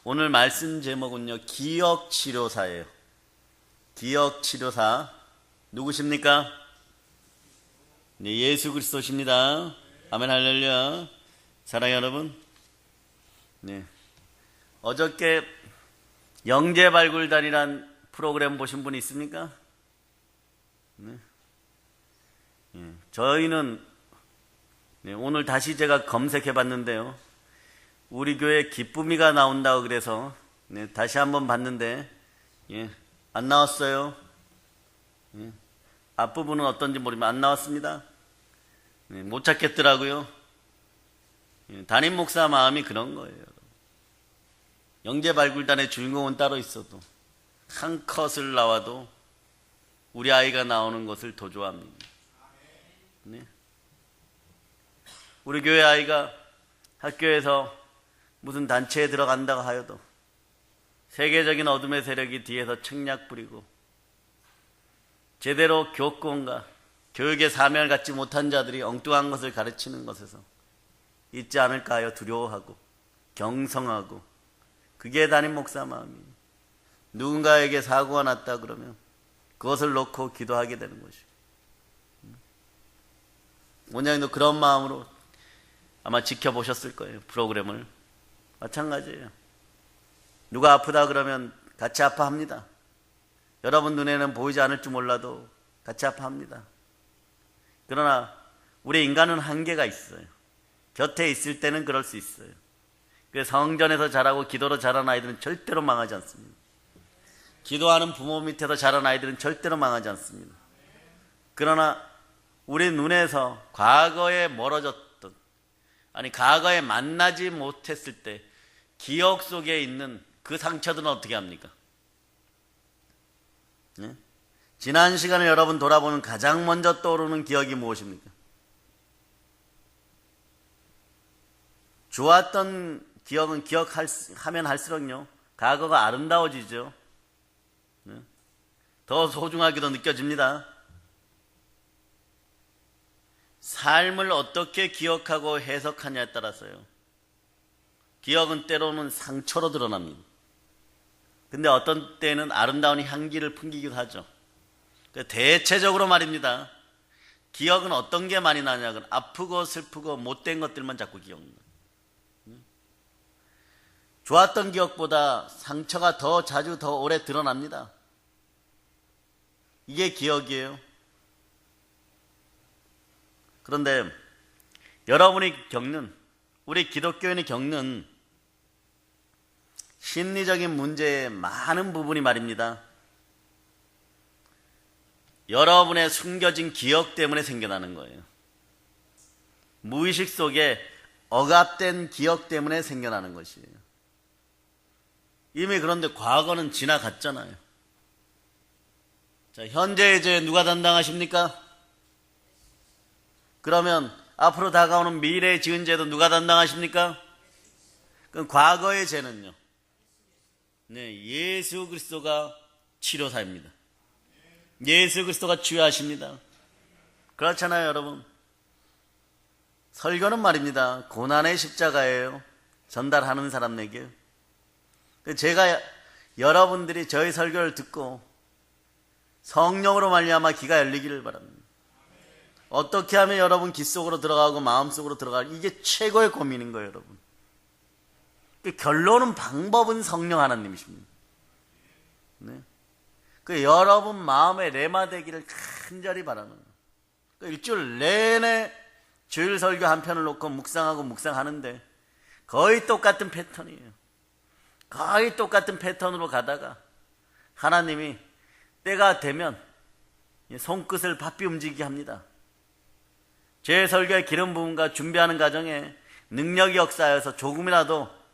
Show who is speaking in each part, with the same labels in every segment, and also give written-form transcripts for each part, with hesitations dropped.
Speaker 1: 오늘 말씀 제목은요, 기억치료사예요. 기억치료사. 누구십니까? 네, 예수 그리스도십니다. 아멘, 할렐루야. 사랑하는 여러분. 네. 어저께 영재발굴단이란 프로그램 보신 분 있습니까? 네. 저희는 오늘 다시 제가 검색해 봤는데요. 우리 교회 기쁨이가 나온다고 그래서 다시 한번 봤는데 안 나왔어요. 앞부분은 어떤지 모르지만 안 나왔습니다. 못 찾겠더라고요. 담임 목사 마음이 그런 거예요. 영재발굴단의 주인공은 따로 있어도 한 컷을 나와도 우리 아이가 나오는 것을 더 좋아합니다. 네. 우리 교회 아이가 학교에서 무슨 단체에 들어간다고 하여도 세계적인 어둠의 세력이 뒤에서 책략 부리고 제대로 교권과 교육의 사명을 갖지 못한 자들이 엉뚱한 것을 가르치는 것에서 있지 않을까 하여 두려워하고 경성하고, 그게 담임 목사 마음이에요. 누군가에게 사고가 났다 그러면 그것을 놓고 기도하게 되는 것이에요. 원장님도 그런 마음으로 아마 지켜보셨을 거예요, 프로그램을. 마찬가지예요. 누가 아프다 그러면 같이 아파합니다. 여러분 눈에는 보이지 않을지 몰라도 같이 아파합니다. 그러나 우리 인간은 한계가 있어요. 곁에 있을 때는 그럴 수 있어요. 그래서 성전에서 자라고 기도로 자란 아이들은 절대로 망하지 않습니다. 기도하는 부모 밑에서 자란 아이들은 절대로 망하지 않습니다. 그러나 우리 눈에서 과거에 멀어졌던, 과거에 만나지 못했을 때 기억 속에 있는 그 상처들은 어떻게 합니까? 네? 지난 시간을 여러분 돌아보면 가장 먼저 떠오르는 기억이 무엇입니까? 좋았던 기억은 기억하면 할수록요, 과거가 아름다워지죠. 네? 더 소중하게도 느껴집니다. 삶을 어떻게 기억하고 해석하냐에 따라서요, 기억은 때로는 상처로 드러납니다. 근데 어떤 때는 아름다운 향기를 풍기기도 하죠. 대체적으로 말입니다, 기억은 어떤 게 많이 나냐면 아프고 슬프고 못된 것들만 자꾸 기억납니다. 좋았던 기억보다 상처가 더 자주 더 오래 드러납니다. 이게 기억이에요. 그런데 여러분이 겪는, 우리 기독교인이 겪는 심리적인 문제의 많은 부분이 말입니다, 여러분의 숨겨진 기억 때문에 생겨나는 거예요. 무의식 속에 억압된 기억 때문에 생겨나는 것이에요. 이미 그런데 과거는 지나갔잖아요. 자, 현재의 죄 누가 담당하십니까? 그러면 앞으로 다가오는 미래에 지은 죄도 누가 담당하십니까? 그럼 과거의 죄는요, 예수 그리스도가 치료사입니다. 예수 그리스도가 치유하십니다. 그렇잖아요, 여러분. 설교는 말입니다, 고난의 십자가예요. 전달하는 사람에게. 제가 여러분들이 저희 설교를 듣고 성령으로 말미암아 귀가 열리기를 바랍니다. 어떻게 하면 여러분 귀 속으로 들어가고 마음 속으로 들어가고, 이게 최고의 고민인 거예요, 여러분. 결론은, 방법은 성령 하나님이십니다. 네. 여러분 마음에 레마되기를 간절히 바라는 거예요. 일주일 내내 주일 설교 한 편을 놓고 묵상하는데 거의 똑같은 패턴이에요. 거의 똑같은 패턴으로 가다가 하나님이 때가 되면 손끝을 바삐 움직이게 합니다. 제 설교의 기름 부음과 준비하는 과정에 능력이 역사하여서 조금이라도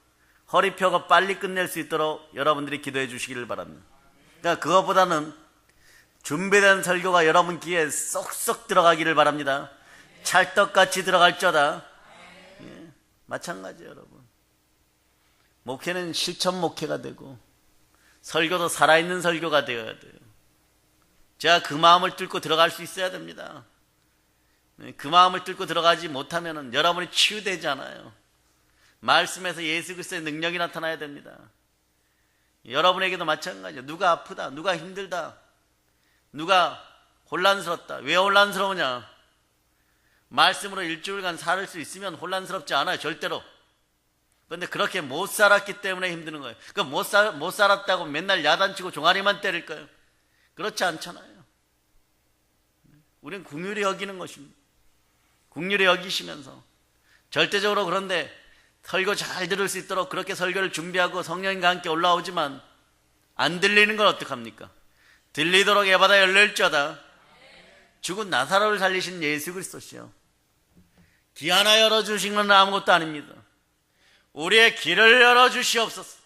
Speaker 1: 허리 펴고 빨리 끝낼 수 있도록 여러분들이 기도해 주시기를 바랍니다. 그러니까 그것보다는 준비된 설교가 여러분 귀에 쏙쏙 들어가기를 바랍니다. 찰떡같이 들어갈저다. 마찬가지예요, 여러분. 목회는 실천 목회가 되고 설교도 살아있는 설교가 되어야 돼요. 제가 그 마음을 뚫고 들어갈 수 있어야 됩니다. 그 마음을 뚫고 들어가지 못하면 여러분이 치유되지 않아요. 말씀에서 예수 그리스도의 능력이 나타나야 됩니다. 여러분에게도 마찬가지예요. 누가 아프다, 누가 힘들다, 누가 혼란스럽다. 왜 혼란스러우냐? 말씀으로 일주일간 살 수 있으면 혼란스럽지 않아요. 절대로. 그런데 그렇게 못 살았기 때문에 힘드는 거예요. 못 살았다고 맨날 야단치고 종아리만 때릴까요? 그렇지 않잖아요. 우리는 긍휼히 여기는 것입니다. 긍휼히 여기시면서 절대적으로. 그런데 설교 잘 들을 수 있도록 그렇게 설교를 준비하고 성령님과 함께 올라오지만 안 들리는 건 어떡합니까? 들리도록 예받아 열릴지어다. 죽은 나사로를 살리신 예수 그리스도시요, 기 하나 열어주신 건 아무것도 아닙니다. 우리의 길을 열어주시옵소서.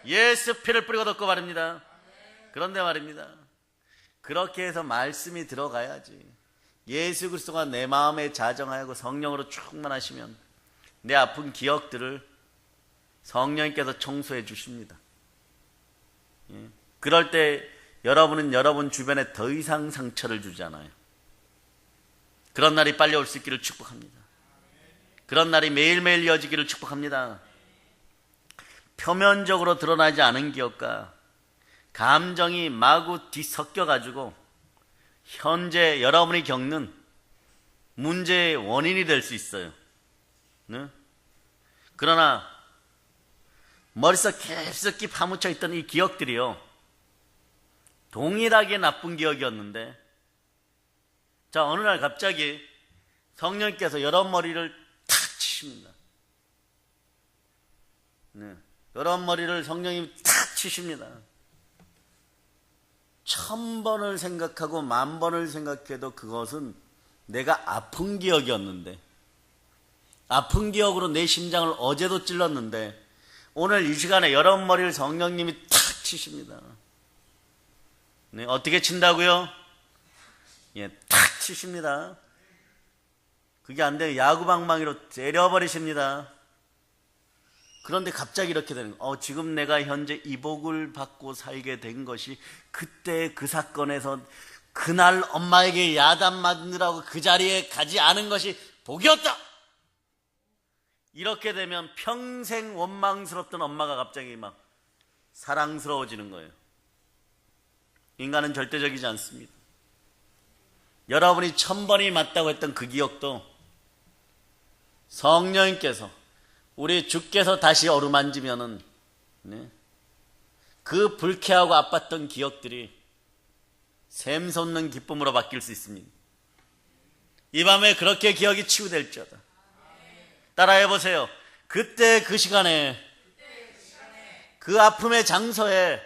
Speaker 1: 예수 피를 뿌리고 덮고 말입니다. 그런데 말입니다, 그렇게 해서 말씀이 들어가야지. 예수 그리스도가 내 마음에 자정하고 성령으로 충만하시면 내 아픈 기억들을 성령님께서 청소해 주십니다. 그럴 때 여러분은 여러분 주변에 더 이상 상처를 주지 않아요. 그런 날이 빨리 올 수 있기를 축복합니다. 그런 날이 매일매일 이어지기를 축복합니다. 표면적으로 드러나지 않은 기억과 감정이 마구 뒤섞여가지고 현재 여러분이 겪는 문제의 원인이 될 수 있어요. 네? 그러나 머릿속 깊숙이 파묻혀 있던 이 기억들이요, 동일하게 나쁜 기억이었는데, 자, 어느 날 갑자기 성령께서 여러분 머리를 탁 치십니다. 네. 여러분 머리를 성령님이 탁 치십니다. 1000번을 생각하고 10,000번을 생각해도 그것은 내가 아픈 기억이었는데, 아픈 기억으로 내 심장을 어제도 찔렀는데 오늘 이 시간에 여러분 머리를 성령님이 탁 치십니다. 네, 어떻게 친다고요? 예, 탁 치십니다. 그게 안 돼요. 야구방망이로 때려버리십니다. 그런데 갑자기 이렇게 되는 거예요. 지금 내가 현재 이복을 받고 살게 된 것이 그때 그 사건에서 그날 엄마에게 야단 맞느라고 그 자리에 가지 않은 것이 복이었다. 이렇게 되면 평생 원망스럽던 엄마가 갑자기 막 사랑스러워지는 거예요. 인간은 절대적이지 않습니다. 여러분이 1000번이 맞다고 했던 그 기억도 성령님께서, 우리 주께서 다시 어루만지면은, 네, 그 불쾌하고 아팠던 기억들이 샘솟는 기쁨으로 바뀔 수 있습니다. 이 밤에 그렇게 기억이 치유될지어다. 따라해 보세요. 그때 그 시간에, 그 아픔의 장소에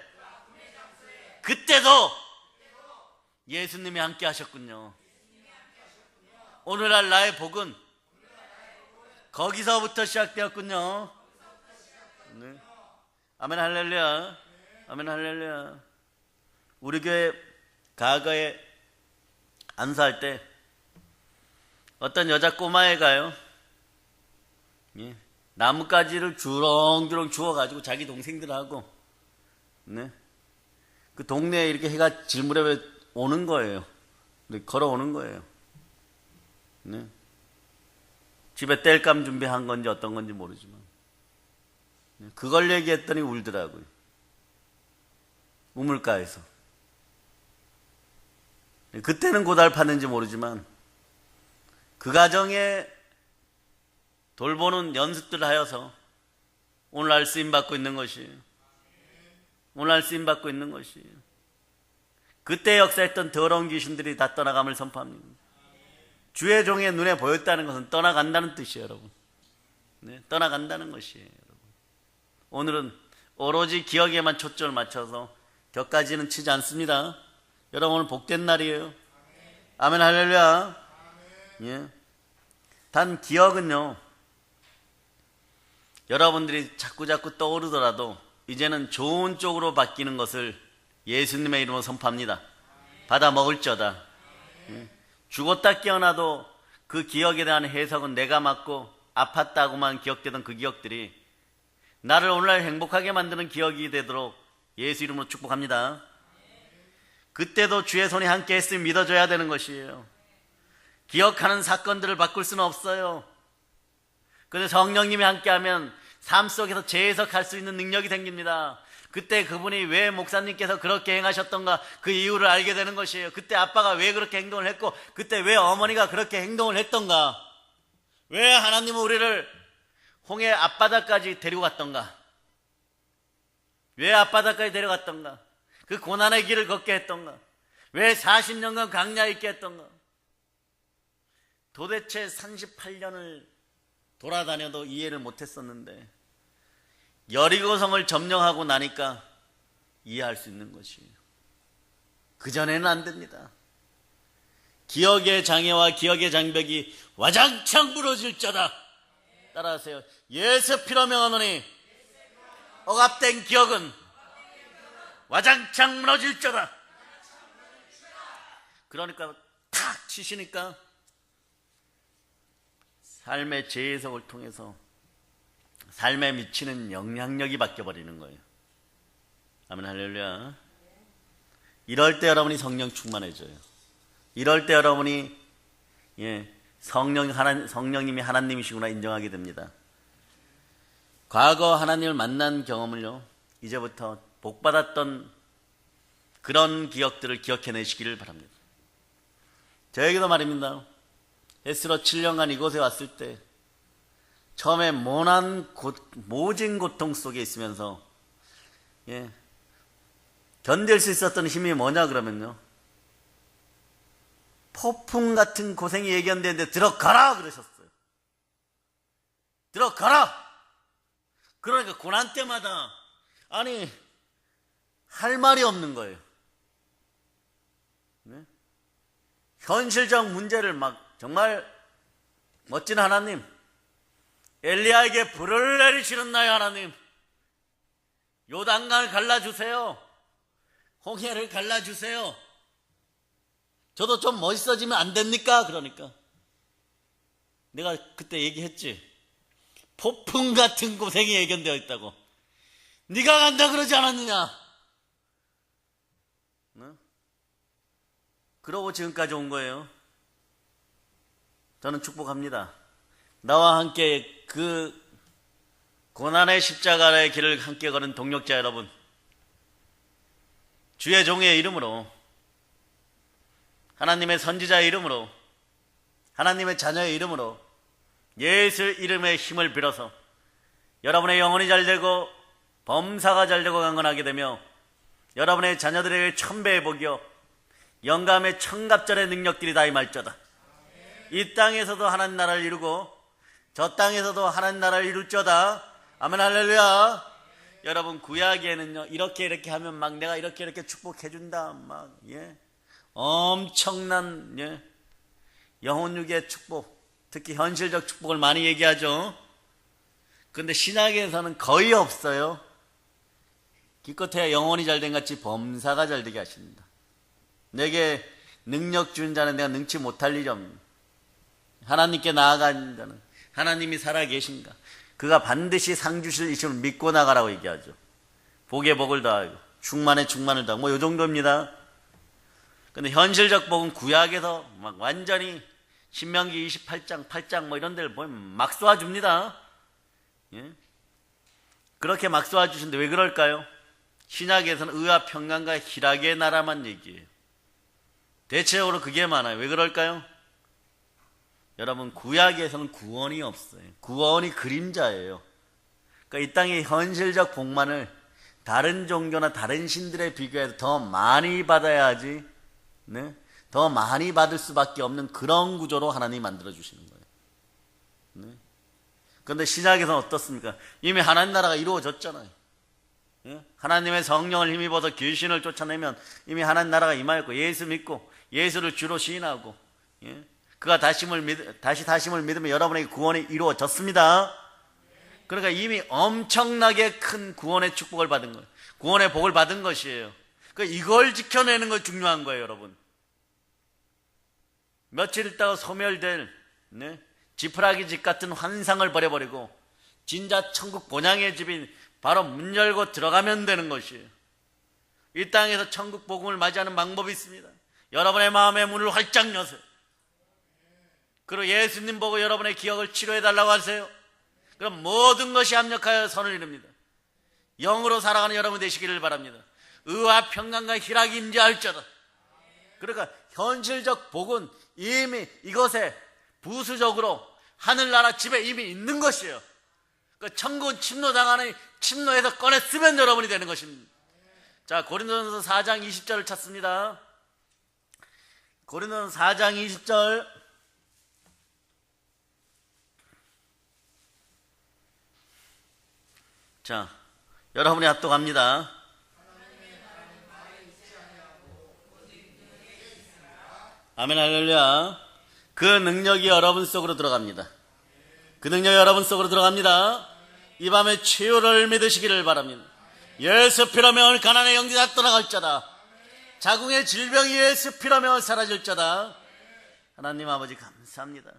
Speaker 1: 그때도 예수님이 함께 하셨군요. 오늘날 나의 복은 거기서부터 시작되었군요. 네. 아멘 할렐루야. 아멘 할렐루야. 우리 교회 과거에 안수할 때 어떤 여자 꼬마애가요, 예, 나뭇가지를 주렁주렁 주워가지고 자기 동생들하고, 네, 그 동네에 이렇게 해가 질 무렵에 오는 거예요. 네, 걸어오는 거예요. 네. 집에 땔감 준비한 건지 어떤 건지 모르지만, 네, 그걸 얘기했더니 울더라고요. 우물가에서. 네, 그때는 고달팠는지 모르지만 그 가정에 돌보는 연습들을 하여서 오늘날 쓰임받고 있는 것이에요. 오늘날 쓰임받고 있는 것이에요. 그때 역사했던 더러운 귀신들이 다 떠나감을 선포합니다. 주의 종의 눈에 보였다는 것은 떠나간다는 뜻이에요, 여러분. 네, 떠나간다는 것이에요, 여러분. 오늘은 오로지 기억에만 초점을 맞춰서 격까지는 치지 않습니다. 여러분, 오늘 복된 날이에요. 아멘 할렐루야. 예. 단 기억은요, 여러분들이 자꾸자꾸 떠오르더라도 이제는 좋은 쪽으로 바뀌는 것을 예수님의 이름으로 선포합니다. 받아 먹을지어다. 예. 죽었다 깨어나도 그 기억에 대한 해석은 내가 맞고 아팠다고만 기억되던 그 기억들이 나를 오늘날 행복하게 만드는 기억이 되도록 예수 이름으로 축복합니다. 그때도 주의 손이 함께 했으면 믿어줘야 되는 것이에요. 기억하는 사건들을 바꿀 수는 없어요. 그런데 성령님이 함께하면 삶 속에서 재해석할 수 있는 능력이 생깁니다. 그때 그분이 왜 목사님께서 그렇게 행하셨던가 그 이유를 알게 되는 것이에요. 그때 아빠가 왜 그렇게 행동을 했고 그때 왜 어머니가 그렇게 행동을 했던가, 왜 하나님은 우리를 홍해 앞바다까지 데리고 갔던가, 왜 앞바다까지 데려갔던가, 그 고난의 길을 걷게 했던가, 왜 40년간 광야에 있게 했던가. 도대체 38년을 돌아다녀도 이해를 못했었는데 여리고성을 점령하고 나니까 이해할 수 있는 것이에요. 그전에는 안 됩니다. 기억의 장애와 기억의 장벽이 와장창 부러질 자다. 따라하세요. 예수 피로 명하노니 억압된 기억은 와장창 무너질 자다. 그러니까 탁 치시니까 삶의 재해석을 통해서 삶에 미치는 영향력이 바뀌어버리는 거예요. 아멘, 할렐루야. 이럴 때 여러분이 성령 충만해져요. 이럴 때 여러분이 성령님이 하나님이시구나 인정하게 됩니다. 과거 하나님을 만난 경험을요, 이제부터 복받았던 그런 기억들을 기억해내시기를 바랍니다. 저에게도 말입니다. 에스로 7년간 이곳에 왔을 때 처음에 모진 고통 속에 있으면서 견딜 수 있었던 힘이 뭐냐 그러면요, 폭풍 같은 고생이 예견되는데 들어가라 그러셨어요. 들어가라. 그러니까 고난 때마다 할 말이 없는 거예요. 현실적 문제를 정말 멋진 하나님, 엘리야에게 불을 내리시는 나의 하나님, 요단강을 갈라주세요. 홍해를 갈라주세요. 저도 좀 멋있어지면 안 됩니까? 그러니까 내가 그때 얘기했지. 폭풍 같은 고생이 예견되어 있다고. 네가 간다 그러지 않았느냐? 그러고 지금까지 온 거예요. 저는 축복합니다. 나와 함께 그 고난의 십자가의 길을 함께 걸은 동역자 여러분, 주의 종의 이름으로, 하나님의 선지자의 이름으로, 하나님의 자녀의 이름으로, 예수 이름의 힘을 빌어서 여러분의 영혼이 잘되고 범사가 잘되고 강건하게 되며 여러분의 자녀들에게 천배의 복이요 영감의 천갑절의 능력들이 다 임할저다. 이 땅에서도 하나님 나라를 이루고 저 땅에서도 하나님 나라를 이룰저다. 아멘, 할렐루야. 여러분, 구약에는요, 이렇게 하면 내가 이렇게 축복해준다. 엄청난, 영혼육의 축복, 특히 현실적 축복을 많이 얘기하죠. 그런데 신약에서는 거의 없어요. 기껏해야 영혼이 잘된 같이 범사가 잘되게 하십니다. 내게 능력 주는 자는 내가 능치 못할 일이 없는, 하나님께 나아가는 자는 하나님이 살아계신가, 그가 반드시 상 주실 이심을 믿고 나가라고 얘기하죠. 복에 복을 더하고 충만에 충만을 더하고 이 정도입니다. 근데 현실적 복은 구약에서 완전히 신명기 28장 8장 이런 데를 보면 막 쏘아줍니다. 그렇게 막 쏘아주시는데 왜 그럴까요? 신약에서는 의와 평강과 희락의 나라만 얘기해요. 대체적으로 그게 많아요. 왜 그럴까요? 여러분, 구약에서는 구원이 없어요. 구원이 그림자예요. 그러니까 이 땅의 현실적 복만을 다른 종교나 다른 신들에 비교해서 더 많이 받아야지, 더 많이 받을 수밖에 없는 그런 구조로 하나님이 만들어주시는 거예요. 그런데 신약에서는 어떻습니까? 이미 하나님 나라가 이루어졌잖아요. 하나님의 성령을 힘입어서 귀신을 쫓아내면 이미 하나님 나라가 임하였고, 예수 믿고 예수를 주로 시인하고, 그가 다심을 믿으면 여러분에게 구원이 이루어졌습니다. 그러니까 이미 엄청나게 큰 구원의 축복을 받은 거예요. 구원의 복을 받은 것이에요. 그러니까 이걸 지켜내는 거 중요한 거예요, 여러분. 며칠 있다가 소멸될 지푸라기 집 같은 환상을 버려버리고 진짜 천국 본향의 집인 바로 문 열고 들어가면 되는 것이에요. 이 땅에서 천국 복음을 맞이하는 방법이 있습니다. 여러분의 마음의 문을 활짝 여세요. 그리고 예수님 보고 여러분의 기억을 치료해달라고 하세요. 그럼 모든 것이 합력하여 선을 이룹니다. 영으로 살아가는 여러분 되시기를 바랍니다. 의와 평강과 희락이 임재할지어다. 그러니까 현실적 복은 이미 이것에 부수적으로 하늘나라 집에 이미 있는 것이에요. 그 천국은 침노당하는 침노에서 꺼내 쓰면 여러분이 되는 것입니다. 자, 고린도전서 4장 20절을 찾습니다. 고린도전서 4장 20절. 자, 여러분이 합독합니다. 아멘, 할렐루야. 그 능력이 여러분 속으로 들어갑니다. 그 능력이 여러분 속으로 들어갑니다. 이 밤에 치유를 믿으시기를 바랍니다. 예수 피라면 가난의 영지 다 떠나갈 자다. 자궁의 질병이 예수 피라면 사라질 자다. 하나님 아버지 감사합니다.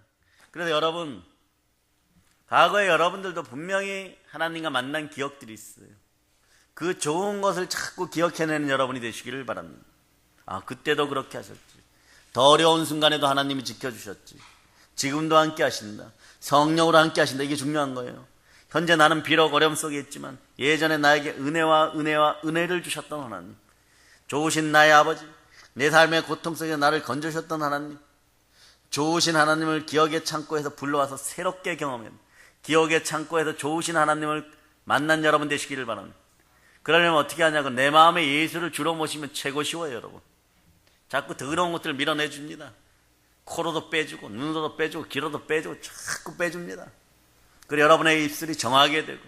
Speaker 1: 그래서 여러분, 과거에 여러분들도 분명히 하나님과 만난 기억들이 있어요. 그 좋은 것을 자꾸 기억해내는 여러분이 되시기를 바랍니다. 아, 그때도 그렇게 하셨지. 더 어려운 순간에도 하나님이 지켜주셨지. 지금도 함께 하신다. 성령으로 함께 하신다. 이게 중요한 거예요. 현재 나는 비록 어려움 속에 있지만 예전에 나에게 은혜를 주셨던 하나님, 좋으신 나의 아버지, 내 삶의 고통 속에 나를 건져주셨던 하나님, 좋으신 하나님을 기억의 창고에서 불러와서 새롭게 경험해 기억의 창고에서 좋으신 하나님을 만난 여러분 되시기를 바랍니다. 그러려면 어떻게 하냐고, 내 마음에 예수를 주로 모시면 최고 쉬워요. 여러분, 자꾸 더러운 것들을 밀어내줍니다. 코로도 빼주고 눈으로도 빼주고 귀로도 빼주고 자꾸 빼줍니다. 그리고 여러분의 입술이 정하게 되고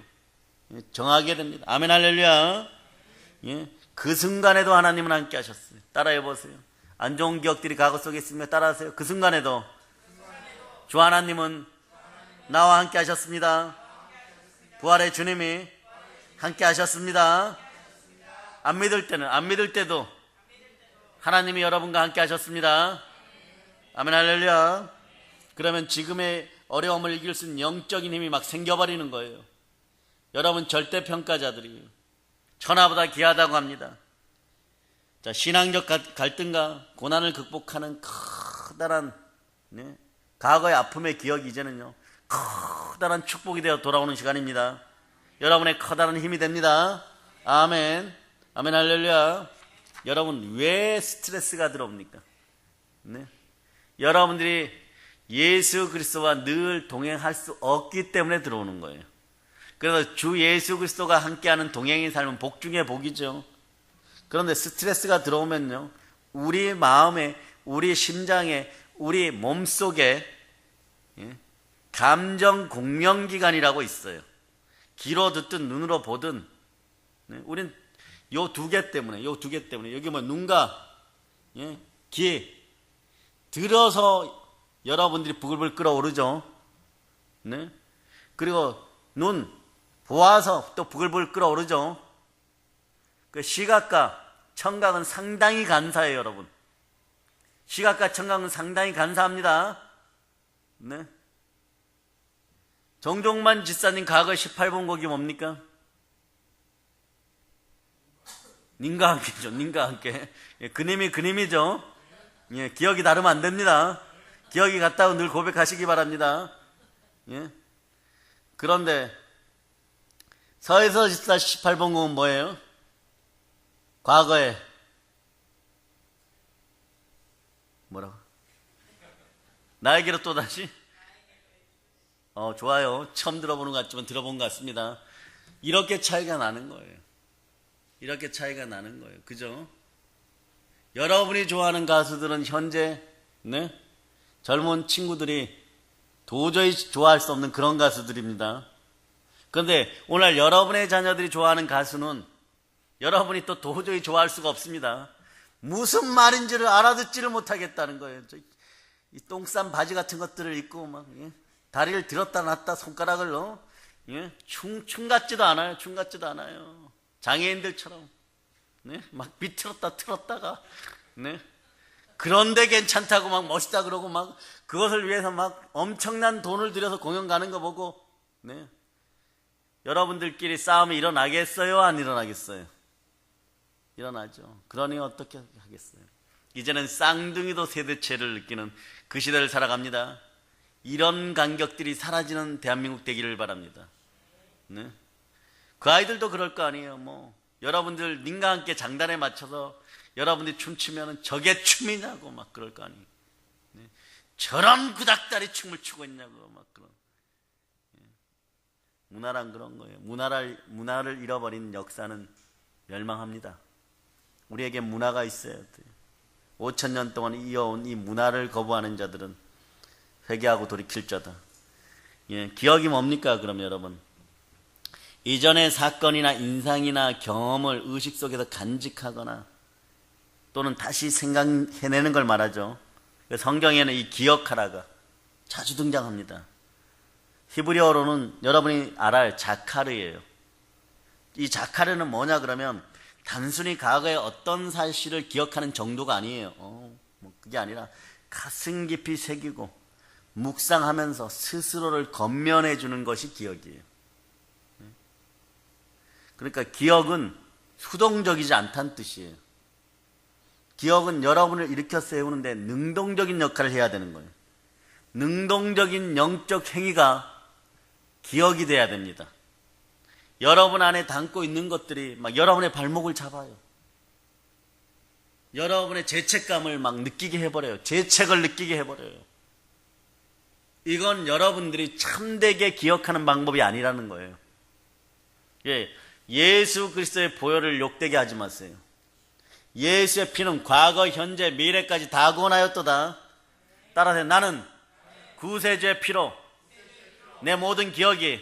Speaker 1: 정하게 됩니다. 아멘, 할렐루야. 예, 그 순간에도 하나님은 함께 하셨어요. 따라해보세요. 안 좋은 기억들이 과거 속에 있으면 따라하세요. 그 순간에도 주 하나님은 나와 함께 하셨습니다. 부활의 주님이 함께 하셨습니다. 안 믿을 때는, 안 믿을 때도 하나님이 여러분과 함께 하셨습니다. 아멘, 할렐루야. 그러면 지금의 어려움을 이길 수 있는 영적인 힘이 막 생겨버리는 거예요. 여러분, 절대평가자들이 천하보다 귀하다고 합니다. 자, 신앙적 갈등과 고난을 극복하는 커다란 과거의 아픔의 기억이 이제는요 커다란 축복이 되어 돌아오는 시간입니다. 여러분의 커다란 힘이 됩니다. 아멘, 아멘, 할렐루야. 여러분, 왜 스트레스가 들어옵니까? 네? 여러분들이 예수 그리스도와 늘 동행할 수 없기 때문에 들어오는 거예요. 그래서 주 예수 그리스도가 함께하는 동행의 삶은 복 중에 복이죠. 그런데 스트레스가 들어오면요, 우리 마음에, 우리 심장에, 우리 몸속에 감정 공명기관이라고 있어요. 귀로 듣든 눈으로 보든 우린 요 두 개 때문에, 여기 뭐 눈과 귀 들어서 여러분들이 부글부글 끓어오르죠. 네? 그리고 눈 보아서 또 부글부글 끓어오르죠. 그 시각과 청각은 상당히 간사해요, 여러분. 시각과 청각은 상당히 간사합니다. 네? 정종만 집사님 과거 18번 곡이 뭡니까? 님과 함께죠. 님과 함께. 예, 그님이죠. 예, 기억이 다르면 안 됩니다. 기억이 같다고 늘 고백하시기 바랍니다. 예? 그런데 서에서 18번 곡은 뭐예요? 과거에 뭐라고? 나에게로 또다시? 좋아요. 처음 들어보는 것 같지만 들어본 것 같습니다. 이렇게 차이가 나는 거예요. 이렇게 차이가 나는 거예요. 그죠? 여러분이 좋아하는 가수들은 현재 젊은 친구들이 도저히 좋아할 수 없는 그런 가수들입니다. 그런데 오늘 여러분의 자녀들이 좋아하는 가수는 여러분이 또 도저히 좋아할 수가 없습니다. 무슨 말인지를 알아듣지를 못하겠다는 거예요. 이 똥싼 바지 같은 것들을 입고 막 다리를 들었다 놨다 손가락을 춤 같지도 않아요. 춤 같지도 않아요. 장애인들처럼 막 비틀었다 틀었다가 그런데 괜찮다고 막 멋있다 그러고 막 그것을 위해서 막 엄청난 돈을 들여서 공연 가는 거 보고 여러분들끼리 싸움이 일어나겠어요? 안 일어나겠어요? 일어나죠. 그러니 어떻게 하겠어요? 이제는 쌍둥이도 세대체를 느끼는 그 시대를 살아갑니다. 이런 간격들이 사라지는 대한민국 되기를 바랍니다. 네? 그 아이들도 그럴 거 아니에요. 뭐 여러분들 님과 함께 장단에 맞춰서 여러분들이 춤추면 저게 춤이냐고 막 그럴 거 아니에요. 네? 저런 구닥다리 춤을 추고 있냐고 막 그런. 문화란 그런 거예요. 문화를 잃어버린 역사는 멸망합니다. 우리에게 문화가 있어야 돼요. 5,000년 동안 이어온 이 문화를 거부하는 자들은 회개하고 돌이킬 자다. 예, 기억이 뭡니까? 그럼 여러분, 이전의 사건이나 인상이나 경험을 의식 속에서 간직하거나 또는 다시 생각해내는 걸 말하죠. 성경에는 이 기억하라가 자주 등장합니다. 히브리어로는 여러분이 알아야 할 자카르예요. 이 자카르는 뭐냐 그러면 단순히 과거의 어떤 사실을 기억하는 정도가 아니에요. 뭐 그게 아니라 가슴 깊이 새기고 묵상하면서 스스로를 건면해 주는 것이 기억이에요. 그러니까 기억은 수동적이지 않다는 뜻이에요. 기억은 여러분을 일으켜 세우는데 능동적인 역할을 해야 되는 거예요. 능동적인 영적 행위가 기억이 돼야 됩니다. 여러분 안에 담고 있는 것들이 막 여러분의 발목을 잡아요. 여러분의 죄책감을 막 느끼게 해버려요. 죄책을 느끼게 해버려요. 이건 여러분들이 참되게 기억하는 방법이 아니라는 거예요. 예, 예수 그리스도의 보혈을 욕되게 하지 마세요. 예수의 피는 과거, 현재, 미래까지 다 구원하였도다. 따라서 나는 구세주의 피로 내 모든 기억이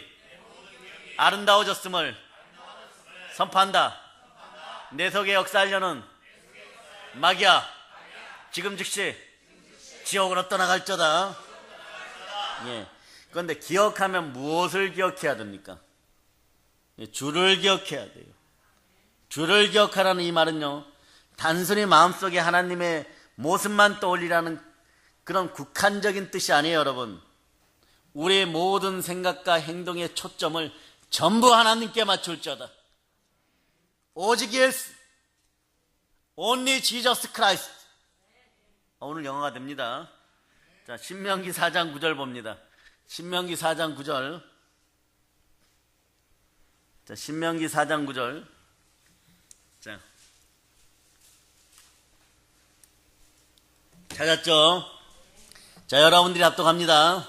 Speaker 1: 아름다워졌음을 선포한다. 내 속에 역사하려는 마귀야, 지금 즉시 지옥으로 떠나갈저다. 예. 그런데 기억하면 무엇을 기억해야 됩니까? 주를 기억해야 돼요. 주를 기억하라는 이 말은요, 단순히 마음속에 하나님의 모습만 떠올리라는 그런 국한적인 뜻이 아니에요, 여러분. 우리의 모든 생각과 행동의 초점을 전부 하나님께 맞출자다. 오직 예수, only Jesus Christ. 오늘 영어가 됩니다. 자, 신명기 4장 9절 봅니다. 신명기 4장 9절. 자, 신명기 4장 9절. 자, 찾았죠? 자, 여러분들이 합독합니다.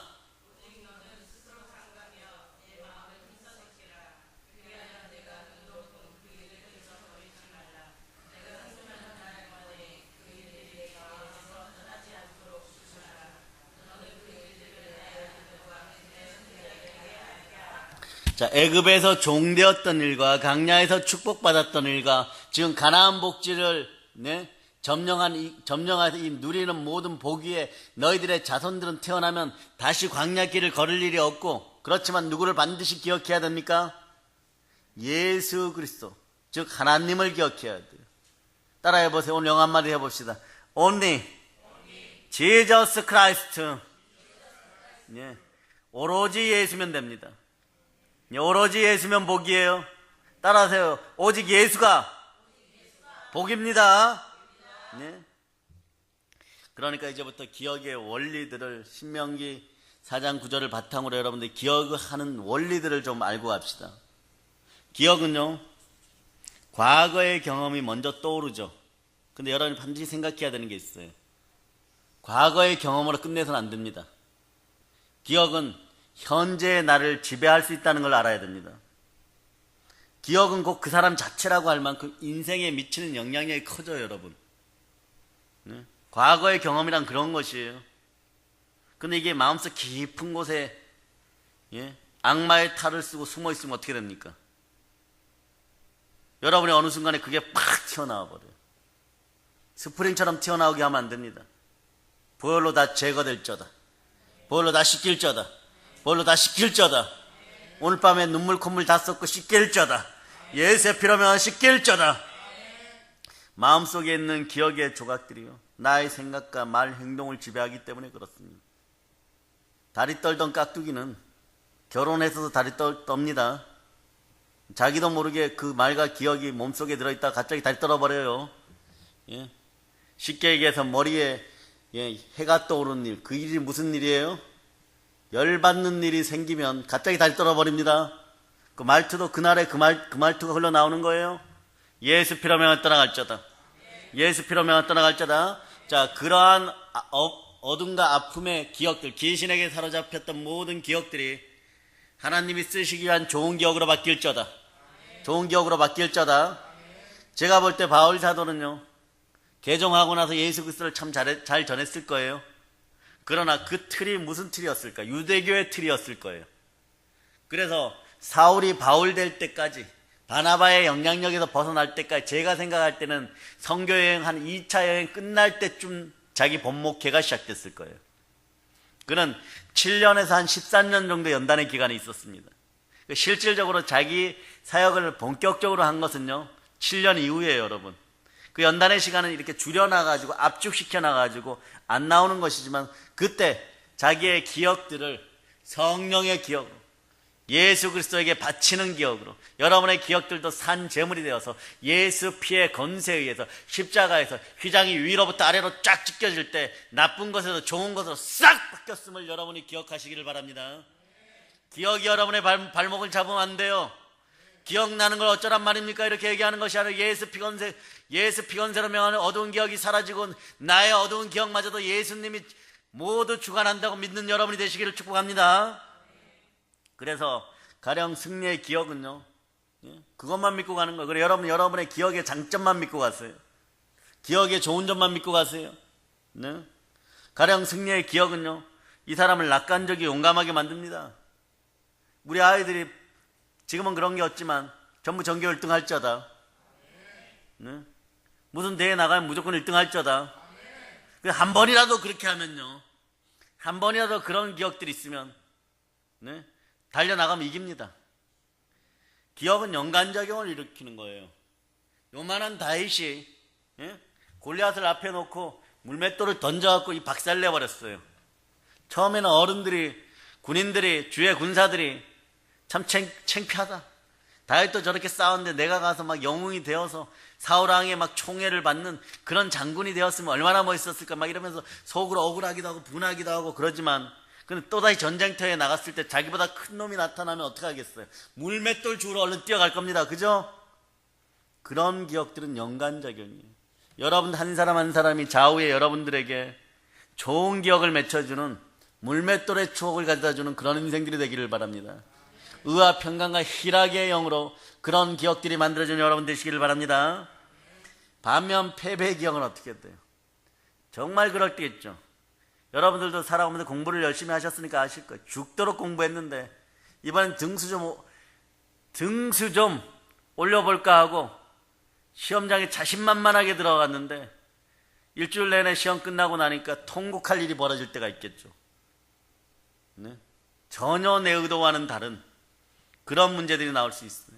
Speaker 1: 자, 애굽에서 종되었던 일과 광야에서 축복받았던 일과 지금 가나안 복지를 점령해서 이 누리는 모든 복 위에 너희들의 자손들은 태어나면 다시 광야 길을 걸을 일이 없고, 그렇지만 누구를 반드시 기억해야 됩니까? 예수 그리스도, 즉 하나님을 기억해야 돼요. 따라해 보세요. 오늘 영어 한마디 해봅시다. Only Jesus Christ. 예, 오로지 예수면 됩니다. 오로지 예수면 복이에요. 따라하세요. 오직 예수가 복입니다. 네. 그러니까 이제부터 기억의 원리들을, 신명기 4장 9절을 바탕으로 여러분들이 기억하는 원리들을 좀 알고 갑시다. 기억은요, 과거의 경험이 먼저 떠오르죠. 근데 여러분이 반드시 생각해야 되는 게 있어요. 과거의 경험으로 끝내서는 안 됩니다. 기억은 현재의 나를 지배할 수 있다는 걸 알아야 됩니다. 기억은 꼭 그 사람 자체라고 할 만큼 인생에 미치는 영향력이 커져요, 여러분. 네? 과거의 경험이란 그런 것이에요. 근데 이게 마음속 깊은 곳에 악마의 탈을 쓰고 숨어 있으면 어떻게 됩니까? 여러분이 어느 순간에 그게 팍 튀어나와 버려요. 스프링처럼 튀어나오게 하면 안 됩니다. 보혈로 다 제거될 자다. 보혈로 다 씻길 자다. 보혈로 다 씻길 자다. 오늘 밤에 눈물 콧물 다 쏟고 씻길 자다. 예수의 피로면 씻길 자다. 마음속에 있는 기억의 조각들이요, 나의 생각과 말, 행동을 지배하기 때문에 그렇습니다. 다리 떨던 깍두기는 결혼해서도 다리 떱니다. 자기도 모르게 그 말과 기억이 몸속에 들어있다가 갑자기 다리 떨어버려요. 예? 쉽게 얘기해서 머리에 해가 떠오르는 일, 그 일이 무슨 일이에요? 열받는 일이 생기면 갑자기 다시 떨어버립니다. 그 말투도 그날에 그 말투가 흘러나오는 거예요. 예수 피로 명하여 떠나갈자다. 예수 피로 명하여 떠나갈자다. 자, 그러한 어둠과 아픔의 기억들, 귀신에게 사로잡혔던 모든 기억들이 하나님이 쓰시기 위한 좋은 기억으로 바뀔자다. 좋은 기억으로 바뀔자다. 제가 볼 때 바울 사도는요, 개종하고 나서 예수 그리스도를 참 잘 전했을 거예요. 그러나 그 틀이 무슨 틀이었을까? 유대교의 틀이었을 거예요. 그래서 사울이 바울 될 때까지, 바나바의 영향력에서 벗어날 때까지, 제가 생각할 때는 선교여행 한 2차 여행 끝날 때쯤 자기 본목회가 시작됐을 거예요. 그는 7년에서 한 13년 정도 연단의 기간이 있었습니다. 실질적으로 자기 사역을 본격적으로 한 것은요, 7년 이후에요, 여러분. 그 연단의 시간은 이렇게 줄여놔가지고 압축시켜놔가지고 안 나오는 것이지만, 그때 자기의 기억들을 성령의 기억으로, 예수 그리스도에게 바치는 기억으로, 여러분의 기억들도 산 제물이 되어서 예수 피의 권세에 의해서 십자가에서 휘장이 위로부터 아래로 쫙 찢겨질 때 나쁜 것에서 좋은 것으로 싹 바뀌었음을 여러분이 기억하시기를 바랍니다. 기억이 여러분의 발목을 잡으면 안 돼요. 기억나는 걸 어쩌란 말입니까? 이렇게 얘기하는 것이 아니라 예수 피건세로 명하는 어두운 기억이 사라지고 나의 어두운 기억마저도 예수님이 모두 주관한다고 믿는 여러분이 되시기를 축복합니다. 그래서 가령 승리의 기억은요, 그것만 믿고 가는 거예요. 그래, 여러분의 기억의 장점만 믿고 가세요. 기억의 좋은 점만 믿고 가세요. 네? 가령 승리의 기억은요, 이 사람을 낙관적이 용감하게 만듭니다. 우리 아이들이 지금은 그런 게 없지만 전부 전교 1등 할 자다. 네? 무슨 대회 나가면 무조건 1등 할 자다. 한 번이라도 그렇게 하면요, 한 번이라도 그런 기억들이 있으면, 네? 달려나가면 이깁니다. 기억은 연관작용을 일으키는 거예요. 요만한 다윗이, 예? 골리앗을 앞에 놓고 물맷돌을 던져갖고 이 박살내버렸어요. 처음에는 어른들이, 군인들이, 주의 군사들이 참 창피하다. 다윗도 저렇게 싸웠는데 내가 가서 막 영웅이 되어서 사울왕의 막 총애를 받는 그런 장군이 되었으면 얼마나 멋있었을까 막 이러면서 속으로 억울하기도 하고 분하기도 하고 그러지만, 근데 또다시 전쟁터에 나갔을 때 자기보다 큰 놈이 나타나면 어떻게 하겠어요? 물맷돌 주우러 얼른 뛰어갈 겁니다. 그죠? 그런 기억들은 연관작용이에요. 여러분 한 사람 한 사람이 좌우에 여러분들에게 좋은 기억을 맺혀주는, 물맷돌의 추억을 가져다주는 그런 인생들이 되기를 바랍니다. 의와 평강과 희락의 영으로 그런 기억들이 만들어지는 여러분 되시기를 바랍니다. 반면 패배의 기억은 어떻게 돼요? 정말 그럴 때 있죠. 여러분들도 살아오면서 공부를 열심히 하셨으니까 아실 거예요. 죽도록 공부했는데 이번엔 등수 좀 올려볼까 하고 시험장에 자신만만하게 들어갔는데 일주일 내내 시험 끝나고 나니까 통곡할 일이 벌어질 때가 있겠죠. 네? 전혀 내 의도와는 다른 그런 문제들이 나올 수 있어요.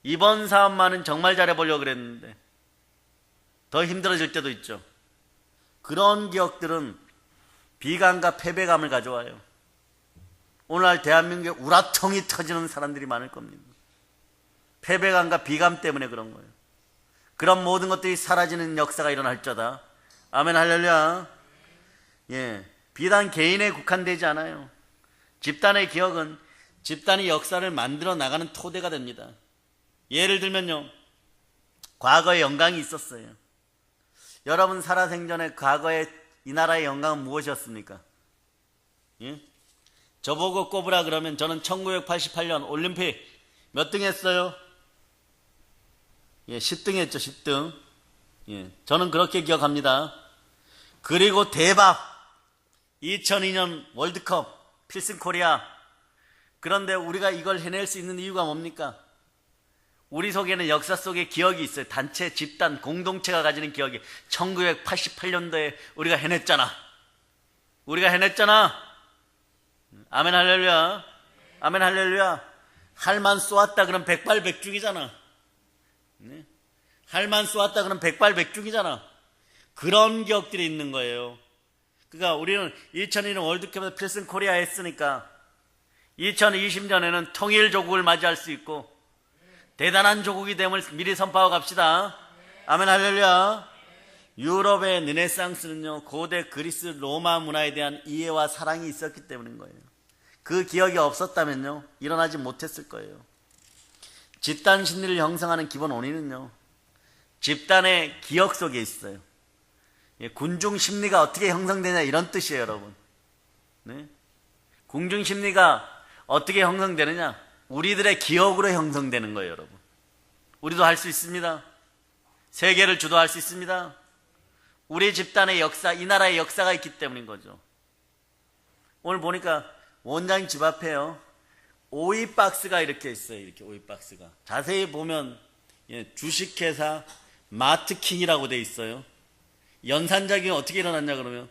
Speaker 1: 이번 사업만은 정말 잘해보려고 그랬는데 더 힘들어질 때도 있죠. 그런 기억들은 비관과 패배감을 가져와요. 오늘날 대한민국에 우라통이 터지는 사람들이 많을 겁니다. 패배감과 비감 때문에 그런 거예요. 그런 모든 것들이 사라지는 역사가 일어날 자다. 아멘 할렐루야. 예, 비단 개인에 국한되지 않아요. 집단의 기억은 집단의 역사를 만들어 나가는 토대가 됩니다. 예를 들면요, 과거에 영광이 있었어요. 여러분 살아생전에 과거에 이 나라의 영광은 무엇이었습니까? 예? 저보고 꼽으라 그러면 저는 1988년 올림픽 몇 등 했어요? 예, 10등 했죠, 10등. 예, 저는 그렇게 기억합니다. 그리고 대박! 2002년 월드컵 필승 코리아. 그런데 우리가 이걸 해낼 수 있는 이유가 뭡니까? 우리 속에는 역사 속에 기억이 있어요. 단체, 집단, 공동체가 가지는 기억이. 1988년도에 우리가 해냈잖아. 아멘 할렐루야. 아멘 할렐루야. 할만 쏘았다 그럼 백발백중이잖아. 네? 할만 쏘았다 그럼 백발백중이잖아. 그런 기억들이 있는 거예요. 그러니까 우리는 2002년 월드컵에서 필승 코리아 했으니까 2020년에는 통일조국을 맞이할 수 있고 대단한 조국이 됨을 미리 선포하고 갑시다. 아멘 할렐루야. 유럽의 르네상스는요, 고대 그리스 로마 문화에 대한 이해와 사랑이 있었기 때문인 거예요. 그 기억이 없었다면요, 일어나지 못했을 거예요. 집단 심리를 형성하는 기본 원인은요, 집단의 기억 속에 있어요. 군중 심리가 어떻게 형성되냐, 이런 뜻이에요, 여러분. 네? 군중 심리가 어떻게 형성되느냐? 우리들의 기억으로 형성되는 거예요, 여러분. 우리도 할 수 있습니다. 세계를 주도할 수 있습니다. 우리 집단의 역사, 이 나라의 역사가 있기 때문인 거죠. 오늘 보니까 원장님 집 앞에요, 오이 박스가 이렇게 있어요. 이렇게 오이 박스가. 자세히 보면 주식회사 마트킹이라고 돼 있어요. 연산작용이 어떻게 일어났냐 그러면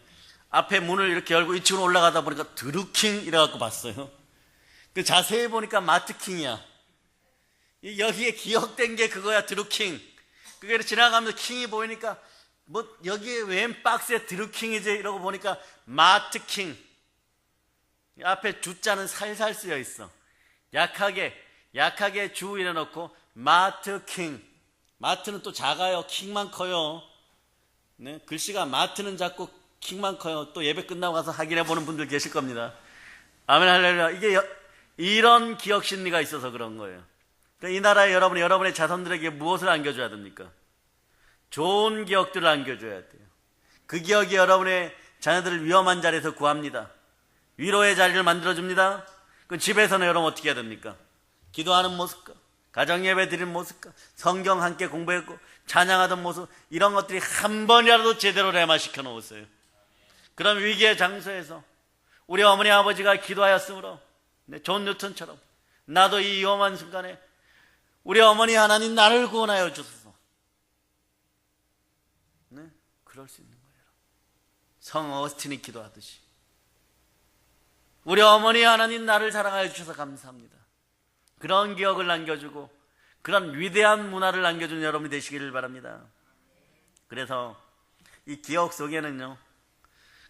Speaker 1: 앞에 문을 이렇게 열고 2층으로 올라가다 보니까 드루킹 이래갖고 봤어요. 그 자세히 보니까 마트킹이야. 여기에 기억된 게 그거야, 드루킹. 그게 지나가면서 킹이 보이니까 뭐 여기에 웬 박스에 드루킹이지 이러고 보니까 마트킹. 앞에 주자는 살살 쓰여 있어. 약하게 주 이래놓고 마트킹. 마트는 또 작아요. 킹만 커요. 네? 글씨가 마트는 작고 킹만 커요. 또 예배 끝나고 가서 확인해 보는 분들 계실 겁니다. 아멘 할렐루야. 이게 이런 기억 심리가 있어서 그런 거예요. 그러니까 이 나라에 여러분의 자손들에게 무엇을 안겨줘야 됩니까? 좋은 기억들을 안겨줘야 돼요. 그 기억이 여러분의 자녀들을 위험한 자리에서 구합니다. 위로의 자리를 만들어줍니다. 그 집에서는 여러분 어떻게 해야 됩니까? 기도하는 모습과 가정예배 드리는 모습과 성경 함께 공부했고 찬양하던 모습, 이런 것들이 한 번이라도 제대로 레마시켜 놓으세요. 그럼 위기의 장소에서 우리 어머니 아버지가 기도하였으므로 존 뉴턴처럼 나도 이 위험한 순간에 우리 어머니 하나님 나를 구원하여 주소서. 네? 그럴 수 있는 거예요. 성 어스틴이 기도하듯이 우리 어머니 하나님 나를 사랑하여 주셔서 감사합니다. 그런 기억을 남겨주고 그런 위대한 문화를 남겨주는 여러분이 되시기를 바랍니다. 그래서 이 기억 속에는요,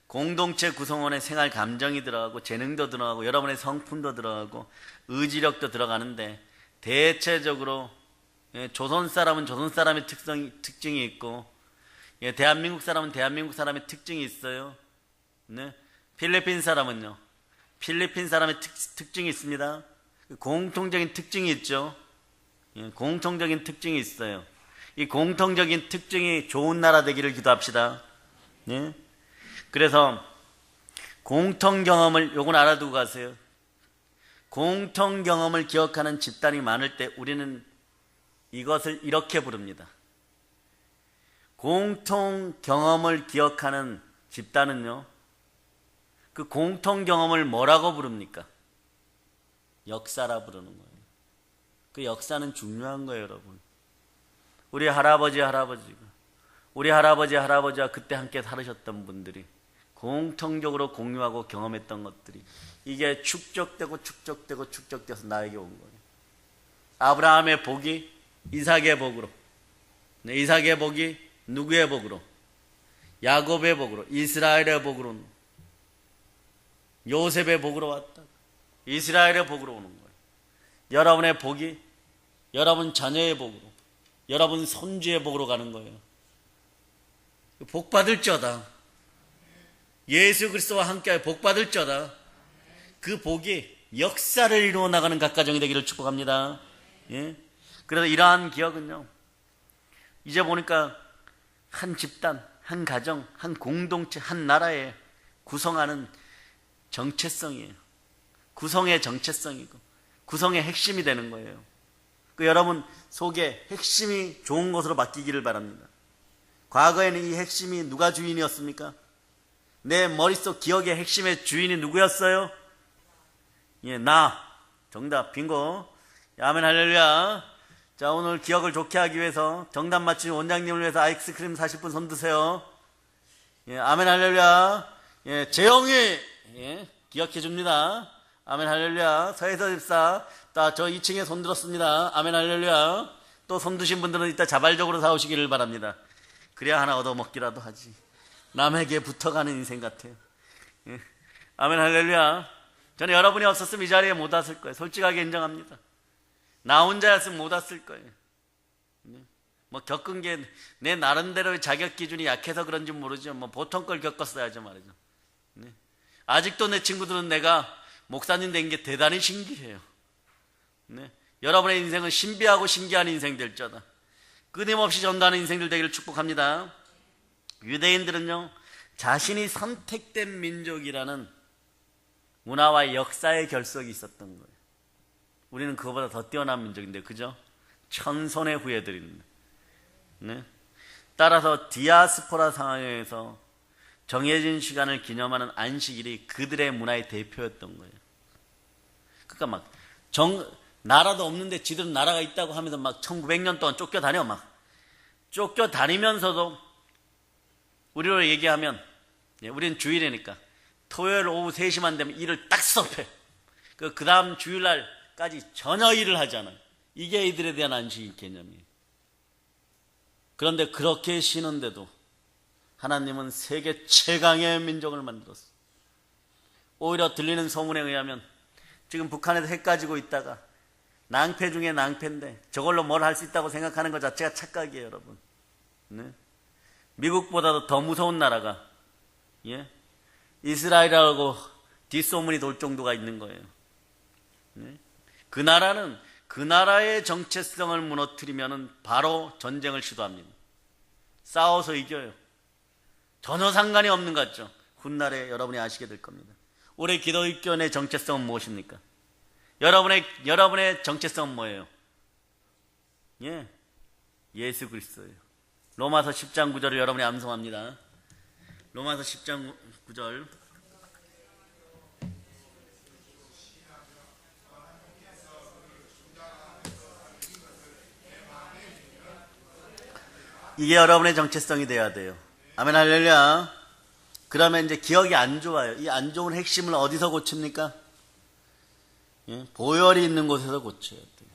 Speaker 1: 공동체 구성원의 생활 감정이 들어가고 재능도 들어가고 여러분의 성품도 들어가고 의지력도 들어가는데, 대체적으로 조선 사람은 조선 사람의 특징이 있고 대한민국 사람은 대한민국 사람의 특징이 있어요. 네? 필리핀 사람은요, 필리핀 사람의 특징이 있습니다. 공통적인 특징이 있죠. 공통적인 특징이 있어요. 이 공통적인 특징이 좋은 나라 되기를 기도합시다. 네? 그래서 공통 경험을 요건 알아두고 가세요. 공통 경험을 기억하는 집단이 많을 때 우리는 이것을 이렇게 부릅니다. 공통 경험을 기억하는 집단은요, 그 공통 경험을 뭐라고 부릅니까? 역사라 부르는 거예요. 그 역사는 중요한 거예요, 여러분. 우리 할아버지가 그때 함께 살으셨던 분들이 공통적으로 공유하고 경험했던 것들이 이게 축적돼서 나에게 온 거예요. 아브라함의 복이 이삭의 복으로, 이삭의 복이 누구의 복으로? 야곱의 복으로, 이스라엘의 복으로, 요셉의 복으로 왔다. 이스라엘의 복으로 오는 거예요. 여러분의 복이 여러분 자녀의 복으로, 여러분 손주의 복으로 가는 거예요. 복 받을지어다. 예수 그리스도와 함께 복 받을지어다. 그 복이 역사를 이루어 나가는 각 가정이 되기를 축복합니다. 예? 그래서 이러한 기억은요, 이제 보니까 한 집단, 한 가정, 한 공동체, 한 나라에 구성하는 정체성이에요. 구성의 정체성이고 구성의 핵심이 되는 거예요. 그 여러분 속에 핵심이 좋은 것으로 바뀌기를 바랍니다. 과거에는 이 핵심이 누가 주인이었습니까? 내 머릿속 기억의 핵심의 주인이 누구였어요? 예, 나. 정답, 빙고. 아멘 할렐루야. 자, 오늘 기억을 좋게 하기 위해서 정답 맞추신 원장님을 위해서 아이스크림 사실 분 손 드세요. 예, 아멘 할렐루야. 예, 재영이. 예, 기억해 줍니다. 아멘 할렐루야. 서혜서 집사, 저 2층에 손 들었습니다. 아멘 할렐루야. 또 손 드신 분들은 이따 자발적으로 사오시기를 바랍니다. 그래야 하나 얻어먹기라도 하지. 남에게 붙어가는 인생 같아요. 예. 아멘 할렐루야. 저는 여러분이 없었으면 이 자리에 못 왔을 거예요. 솔직하게 인정합니다. 나 혼자였으면 못 왔을 거예요. 뭐 겪은 게 내 나름대로의 자격 기준이 약해서 그런지 모르죠. 뭐 보통 걸 겪었어야죠 말이죠. 아직도 내 친구들은 내가 목사님 된 게 대단히 신기해요. 네. 여러분의 인생은 신비하고 신기한 인생 될 자다. 끊임없이 전도하는 인생들 되기를 축복합니다. 유대인들은요, 자신이 선택된 민족이라는 문화와 역사의 결석이 있었던 거예요. 우리는 그거보다 더 뛰어난 민족인데, 그죠? 천손의 후예들입니다. 네? 따라서 디아스포라 상황에서 정해진 시간을 기념하는 안식일이 그들의 문화의 대표였던 거예요. 그러니까 막 나라도 없는데 지들은 나라가 있다고 하면서 막 1900년 동안 쫓겨다녀. 막 쫓겨다니면서도 우리로 얘기하면, 우리는 주일이니까 토요일 오후 3시만 되면 일을 딱 스톱해. 그 다음 주일날까지 전혀 일을 하지 않아요. 이게 이들에 대한 안식일 개념이에요. 그런데 그렇게 쉬는데도 하나님은 세계 최강의 민족을 만들었어요. 오히려 들리는 소문에 의하면 지금 북한에서 핵 가지고 있다가 낭패 중에 낭패인데 저걸로 뭘 할 수 있다고 생각하는 것 자체가 착각이에요, 여러분. 네? 미국보다도 더 무서운 나라가 이스라엘이라고 뒷소문이 돌 정도가 있는 거예요. 네? 그 나라는 그 나라의 정체성을 무너뜨리면 바로 전쟁을 시도합니다. 싸워서 이겨요. 전혀 상관이 없는 것 같죠? 훗날에 여러분이 아시게 될 겁니다. 올해 기독교의 정체성은 무엇입니까? 여러분의 정체성은 뭐예요? 예수 그리스도예요. 로마서 10장 9절을 여러분이 암송합니다. 로마서 10장 9절. 이게 여러분의 정체성이 돼야 돼요. 아멘, 할렐루야. 그러면 이제 기억이 안 좋아요. 이 안 좋은 핵심을 어디서 고칩니까? 보혈이 있는 곳에서 고쳐야 돼요.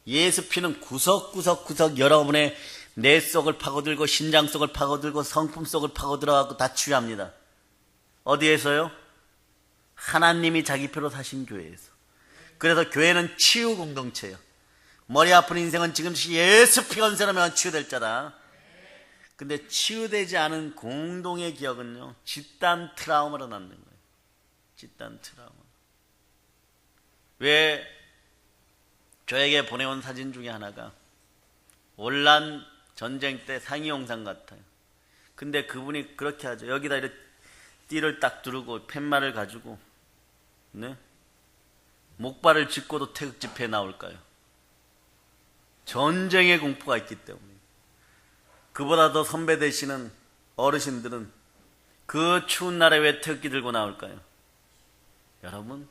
Speaker 1: 예수 피는 구석구석 여러분의 뇌 속을 파고들고 심장 속을 파고들고 성품 속을 파고들어가고 다 치유합니다. 어디에서요? 하나님이 자기 피로 사신 교회에서. 그래서 교회는 치유 공동체예요. 머리 아픈 인생은 지금씩 예수 피 건설하면 치유될 자다. 근데 치유되지 않은 공동의 기억은요, 집단 트라우마로 남는 거예요. 집단 트라우마. 왜 저에게 보내온 사진 중에 하나가 올란 전쟁 때 상이 영상 같아요. 근데 그분이 그렇게 하죠. 여기다 이렇게 띠를 딱 두르고 팻말을 가지고 목발을 짚고도 태극 집회에 나올까요? 전쟁의 공포가 있기 때문에. 그보다 더 선배 되시는 어르신들은 그 추운 날에 왜 태극기 들고 나올까요? 여러분,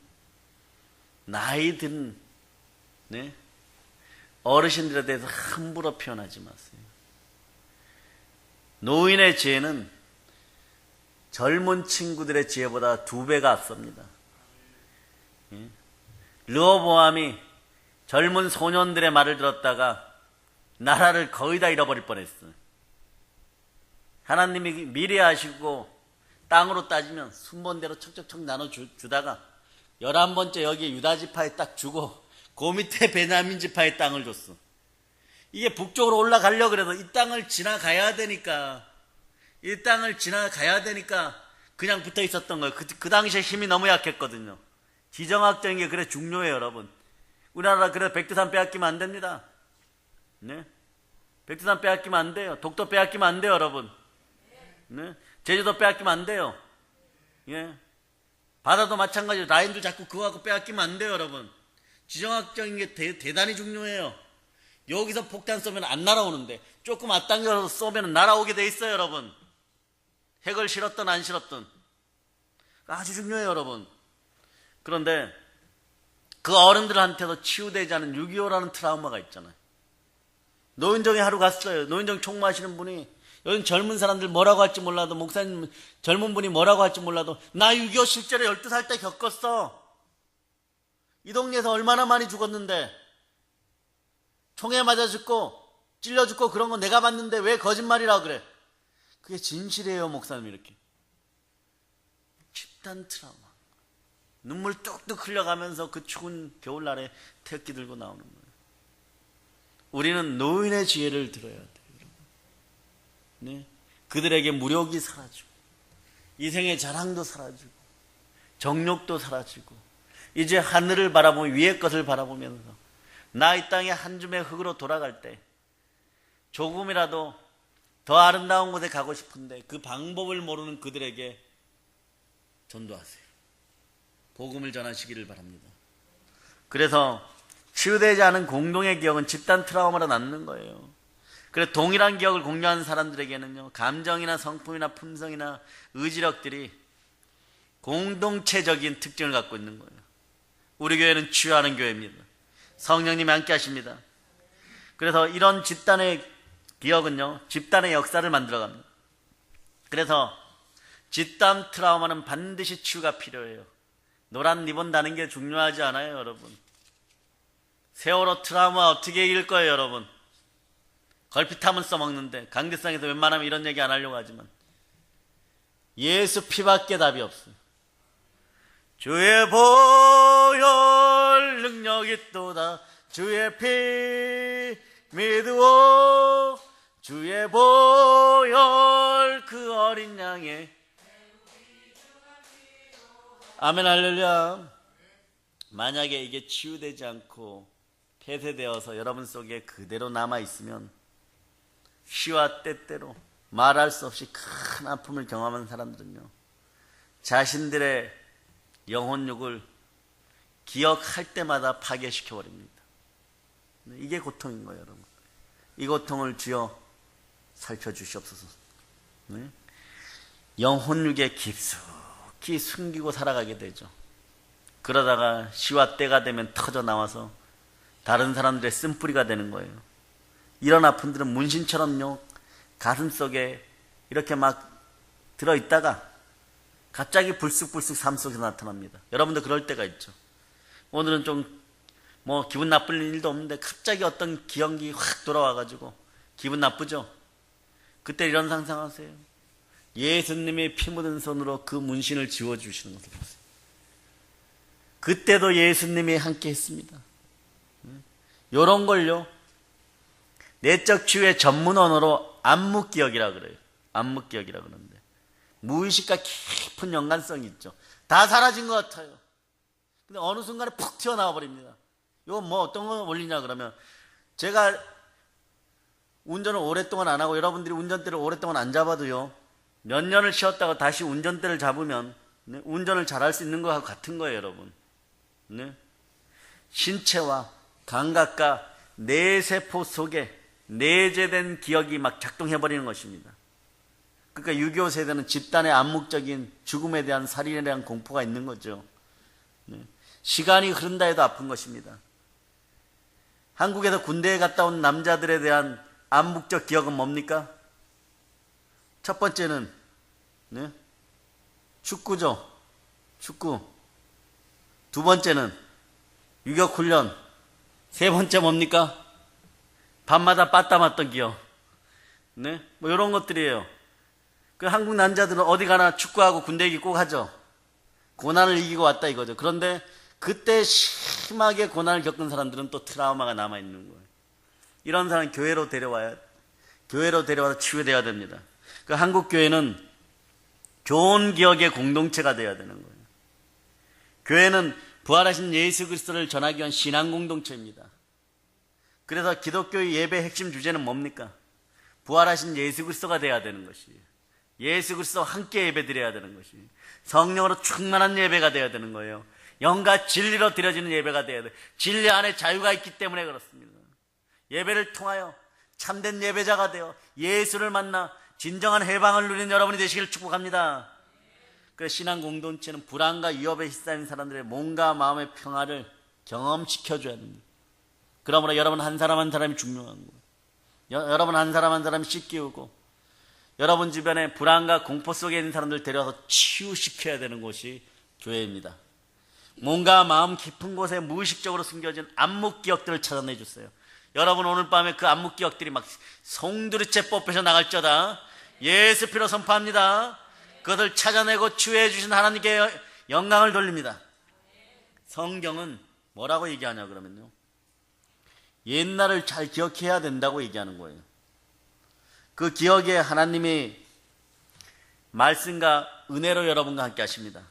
Speaker 1: 나이 든 어르신들에 대해서 함부로 표현하지 마세요. 노인의 지혜는 젊은 친구들의 지혜보다 2배가 앞섭니다. 르호보암이 젊은 소년들의 말을 들었다가 나라를 거의 다 잃어버릴 뻔했어요. 하나님이 미리 아시고 땅으로 따지면 순번대로 척척척 나눠주다가 11번째 여기 유다 지파에 딱 주고 그 밑에 베냐민 지파의 땅을 줬어. 이게 북쪽으로 올라가려고 해도 이 땅을 지나가야 되니까 그냥 붙어 있었던 거예요. 그 당시에 힘이 너무 약했거든요. 지정학적인 게 그래 중요해요, 여러분. 우리나라 그래 백두산 빼앗기면 안 됩니다. 백두산 빼앗기면 안 돼요. 독도 빼앗기면 안 돼요, 여러분. 제주도 빼앗기면 안 돼요. 바다도 마찬가지로 라인들 자꾸 그거 갖고 빼앗기면 안 돼요, 여러분. 지정학적인 게 대단히 중요해요. 여기서 폭탄 쏘면 안 날아오는데 조금 앞당겨서 쏘면 날아오게 돼 있어요, 여러분. 핵을 실었든 안 실었든 아주 중요해요, 여러분. 그런데 그 어른들한테도 치유되지 않은 6.25라는 트라우마가 있잖아요. 노인정에 하루 갔어요. 노인정 총무하시는 분이, 요즘 젊은 사람들 뭐라고 할지 몰라도, 목사님 젊은 분이 뭐라고 할지 몰라도 나 6.25 실제로 12살 때 겪었어. 이 동네에서 얼마나 많이 죽었는데, 총에 맞아 죽고 찔려 죽고 그런 거 내가 봤는데 왜 거짓말이라고 그래. 그게 진실이에요, 목사님. 이렇게 집단 트라우마, 눈물 뚝뚝 흘려가면서 그 추운 겨울날에 태극기 들고 나오는 거예요. 우리는 노인의 지혜를 들어야 돼요. 그들에게 무력이 사라지고 인생의 자랑도 사라지고 정욕도 사라지고 이제 하늘을 바라보며 위의 것을 바라보면서 나 이 땅의 한 줌의 흙으로 돌아갈 때 조금이라도 더 아름다운 곳에 가고 싶은데 그 방법을 모르는 그들에게 전도하세요. 복음을 전하시기를 바랍니다. 그래서 치유되지 않은 공동의 기억은 집단 트라우마로 남는 거예요. 그래서 동일한 기억을 공유하는 사람들에게는요, 감정이나 성품이나 품성이나 의지력들이 공동체적인 특징을 갖고 있는 거예요. 우리 교회는 치유하는 교회입니다. 성령님이 함께 하십니다. 그래서 이런 집단의 기억은요, 집단의 역사를 만들어갑니다. 그래서 집단 트라우마는 반드시 치유가 필요해요. 노란 리본 다는 게 중요하지 않아요, 여러분. 세월호 트라우마 어떻게 이길 거예요, 여러분? 걸핏하면 써먹는데 강대상에서 웬만하면 이런 얘기 안 하려고 하지만 예수 피밖에 답이 없어요. 주의 보혈 능력이 있도다. 주의 피 믿으오. 주의 보혈 그 어린 양의 아멘 할렐루야. 만약에 이게 치유되지 않고 폐쇄되어서 여러분 속에 그대로 남아있으면 시와 때때로 말할 수 없이 큰 아픔을 경험한 사람들은요, 자신들의 영혼육을 기억할 때마다 파괴시켜버립니다. 이게 고통인 거예요, 여러분. 이 고통을 주여 살펴주시옵소서. 네? 영혼육에 깊숙이 숨기고 살아가게 되죠. 그러다가 시와 때가 되면 터져 나와서 다른 사람들의 쓴뿌리가 되는 거예요. 이런 아픔들은 문신처럼요, 가슴속에 이렇게 막 들어있다가 갑자기 불쑥불쑥 삶 속에서 나타납니다. 여러분도 그럴 때가 있죠. 오늘은 좀 기분 나쁠 일도 없는데 갑자기 어떤 기억이 확 돌아와가지고 기분 나쁘죠? 그때 이런 상상하세요. 예수님이 피 묻은 손으로 그 문신을 지워주시는 것을 보세요. 그때도 예수님이 함께 했습니다. 이런 걸요, 내적 치유의 전문 언어로 암묵기억이라 그래요. 암묵기억이라 그러는데 무의식과 깊은 연관성이 있죠. 다 사라진 것 같아요. 근데 어느 순간에 푹 튀어나와 버립니다. 이거 어떤 거 올리냐 그러면, 제가 운전을 오랫동안 안 하고 여러분들이 운전대를 오랫동안 안 잡아도요, 몇 년을 쉬었다가 다시 운전대를 잡으면 운전을 잘할 수 있는 거하고 같은 거예요, 여러분. 네? 신체와 감각과 뇌세포 속에 내재된 기억이 막 작동해버리는 것입니다. 그러니까 6.25 세대는 집단의 암묵적인 죽음에 대한 살인에 대한 공포가 있는 거죠. 네. 시간이 흐른다 해도 아픈 것입니다. 한국에서 군대에 갔다 온 남자들에 대한 암묵적 기억은 뭡니까? 첫 번째는 축구죠. 축구. 두 번째는 유격훈련. 세 번째 뭡니까? 밤마다 빠따 맞던 기억. 네? 이런 것들이에요. 그 한국 남자들은 어디 가나 축구하고 군대 얘기 꼭 하죠. 고난을 이기고 왔다 이거죠. 그런데 그때 심하게 고난을 겪은 사람들은 또 트라우마가 남아있는 거예요. 이런 사람 교회로 데려와서 치유되어야 됩니다. 그 한국 교회는 좋은 기억의 공동체가 되어야 되는 거예요. 교회는 부활하신 예수 그리스도를 전하기 위한 신앙 공동체입니다. 그래서 기독교의 예배 핵심 주제는 뭡니까? 부활하신 예수 그리스도가 되어야 되는 것이에요. 예수 그리스도와 함께 예배드려야 되는 것이에요. 성령으로 충만한 예배가 되어야 되는 거예요. 영과 진리로 드려지는 예배가 되어야 돼요. 진리 안에 자유가 있기 때문에 그렇습니다. 예배를 통하여 참된 예배자가 되어 예수를 만나 진정한 해방을 누리는 여러분이 되시길 축복합니다. 그 신앙 공동체는 불안과 위협에 휩싸인 사람들의 몸과 마음의 평화를 경험시켜줘야 됩니다. 그러므로 여러분 한 사람 한 사람이 중요한 거예요. 여러분 한 사람 한 사람이 씻기우고 여러분 주변에 불안과 공포 속에 있는 사람들 데려와서 치유시켜야 되는 곳이 교회입니다. 몸과 마음 깊은 곳에 무의식적으로 숨겨진 암묵 기억들을 찾아내 주세요. 여러분 오늘 밤에 그 암묵 기억들이 막 송두리째 뽑혀서 나갈지어다. 예수 피로 선포합니다. 그것을 찾아내고 치유해 주신 하나님께 영광을 돌립니다. 성경은 뭐라고 얘기하냐 그러면요, 옛날을 잘 기억해야 된다고 얘기하는 거예요. 그 기억에 하나님이 말씀과 은혜로 여러분과 함께 하십니다.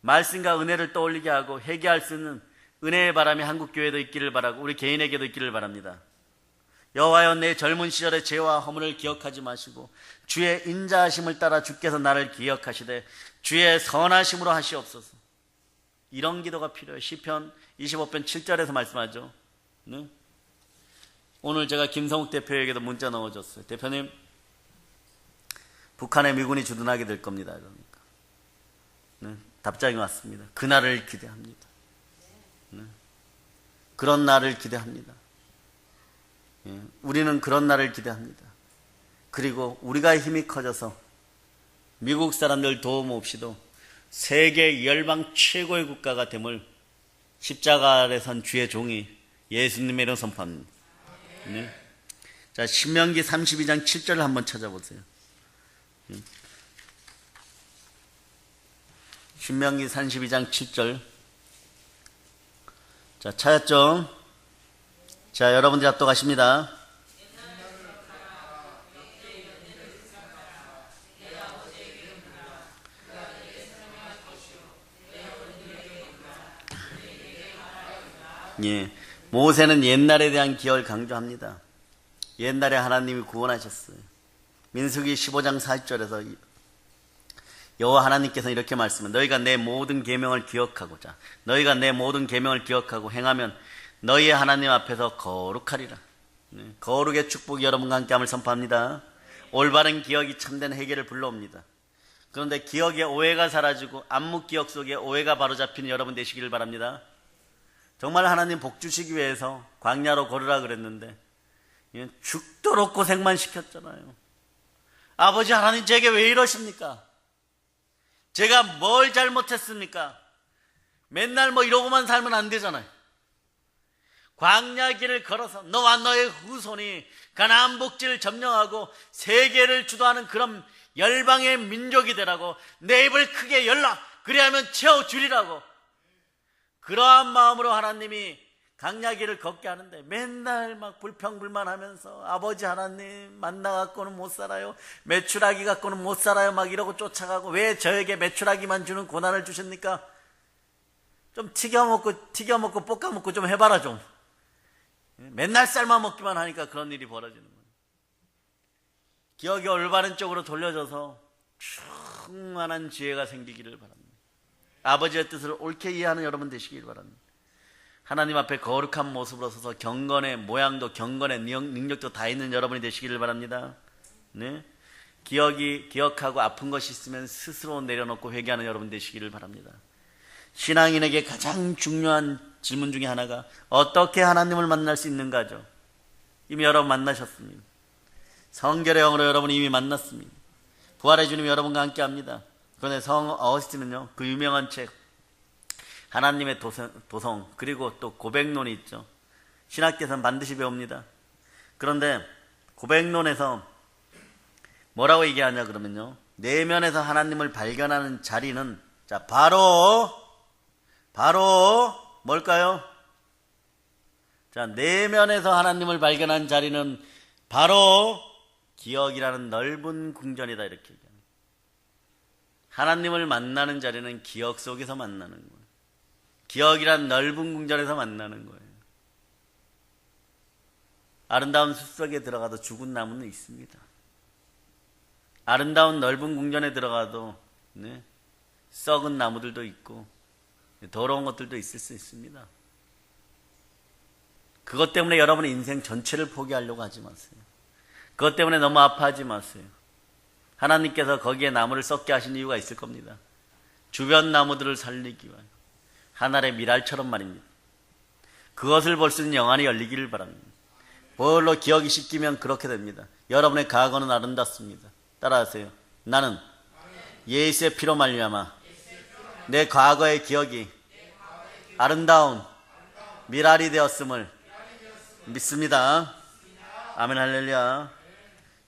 Speaker 1: 말씀과 은혜를 떠올리게 하고 회개할 수 있는 은혜의 바람이 한국교회도 있기를 바라고 우리 개인에게도 있기를 바랍니다. 여호와여, 내 젊은 시절의 죄와 허물을 기억하지 마시고 주의 인자하심을 따라 주께서 나를 기억하시되 주의 선하심으로 하시옵소서. 이런 기도가 필요해요. 시편 25편 7절에서 말씀하죠. 네? 오늘 제가 김성욱 대표에게도 문자 넣어줬어요. 대표님, 북한에 미군이 주둔하게 될 겁니다. 그러니까. 네? 답장이 왔습니다. 그날을 기대합니다. 네? 그런 날을 기대합니다. 예, 우리는 그런 날을 기대합니다. 그리고 우리가 힘이 커져서 미국 사람들 도움 없이도 세계 열방 최고의 국가가 됨을 십자가 아래 선 주의 종이 예수님의 이름 선포합니다. 네. 자, 신명기 32장 7절을 한번 찾아보세요. 신명기 32장 7절. 자, 찾았죠? 자, 여러분들 합독하십니다. 예, 모세는 옛날에 대한 기억을 강조합니다. 옛날에 하나님이 구원하셨어요. 민수기 15장 40절에서 여호와 하나님께서 이렇게 말씀합니다. 너희가 내 모든 계명을 기억하고자 너희가 내 모든 계명을 기억하고 행하면 너희의 하나님 앞에서 거룩하리라. 네, 거룩의 축복이 여러분과 함께함을 선포합니다. 올바른 기억이 참된 회개를 불러옵니다. 그런데 기억에 오해가 사라지고暗묵 기억 속에 오해가 바로잡히는 여러분 되시기를 바랍니다. 정말 하나님 복 주시기 위해서 광야로 걸으라 그랬는데 죽도록 고생만 시켰잖아요. 아버지 하나님, 제게 왜 이러십니까? 제가 뭘 잘못했습니까? 맨날 뭐 이러고만 살면 안 되잖아요. 광야 길을 걸어서 너와 너의 후손이 가나안 복지를 점령하고 세계를 주도하는 그런 열방의 민족이 되라고, 내 입을 크게 열라, 그리하면 채워주리라고, 그러한 마음으로 하나님이 광야길을 걷게 하는데 맨날 막 불평불만하면서 아버지 하나님 만나갖고는 못 살아요, 메추라기 갖고는 못 살아요 막 이러고 쫓아가고, 왜 저에게 메추라기만 주는 고난을 주십니까? 좀 튀겨먹고 볶아먹고 좀 해봐라 좀. 맨날 삶아먹기만 하니까 그런 일이 벌어지는 거예요. 기억이 올바른 쪽으로 돌려져서 충만한 지혜가 생기기를 바랍니다. 아버지의 뜻을 옳게 이해하는 여러분 되시길 바랍니다. 하나님 앞에 거룩한 모습으로 서서 경건의 모양도 경건의 능력도 다 있는 여러분이 되시기를 바랍니다. 네? 기억하고 아픈 것이 있으면 스스로 내려놓고 회개하는 여러분 되시기를 바랍니다. 신앙인에게 가장 중요한 질문 중에 하나가 어떻게 하나님을 만날 수 있는가죠. 이미 여러분 만나셨습니다. 성결의 영으로 여러분이 이미 만났습니다. 부활의 주님이 여러분과 함께합니다. 그런데 성 어거스틴은요, 그 유명한 책 하나님의 도성 그리고 또 고백론이 있죠. 신학교에서는 반드시 배웁니다. 그런데 고백론에서 뭐라고 얘기하냐 그러면요, 내면에서 하나님을 발견하는 자리는 자 바로 뭘까요? 자, 내면에서 하나님을 발견한 자리는 바로 기억이라는 넓은 궁전이다, 이렇게 얘기합니다. 하나님을 만나는 자리는 기억 속에서 만나는 거예요. 기억이란 넓은 궁전에서 만나는 거예요. 아름다운 숲속에 들어가도 죽은 나무는 있습니다. 아름다운 넓은 궁전에 들어가도 네, 썩은 나무들도 있고 더러운 것들도 있을 수 있습니다. 그것 때문에 여러분의 인생 전체를 포기하려고 하지 마세요. 그것 때문에 너무 아파하지 마세요. 하나님께서 거기에 나무를 썩게 하신 이유가 있을 겁니다. 주변 나무들을 살리기 위하여, 하늘의 미랄처럼 말입니다. 그것을 볼 수 있는 영안이 열리기를 바랍니다. 뭘로 기억이 씻기면 그렇게 됩니다. 여러분의 과거는 아름답습니다. 따라하세요. 나는 예수의 피로 말미암아 내 과거의 기억이 아름다운 미랄이 되었음을 믿습니다. 아멘 할렐루야.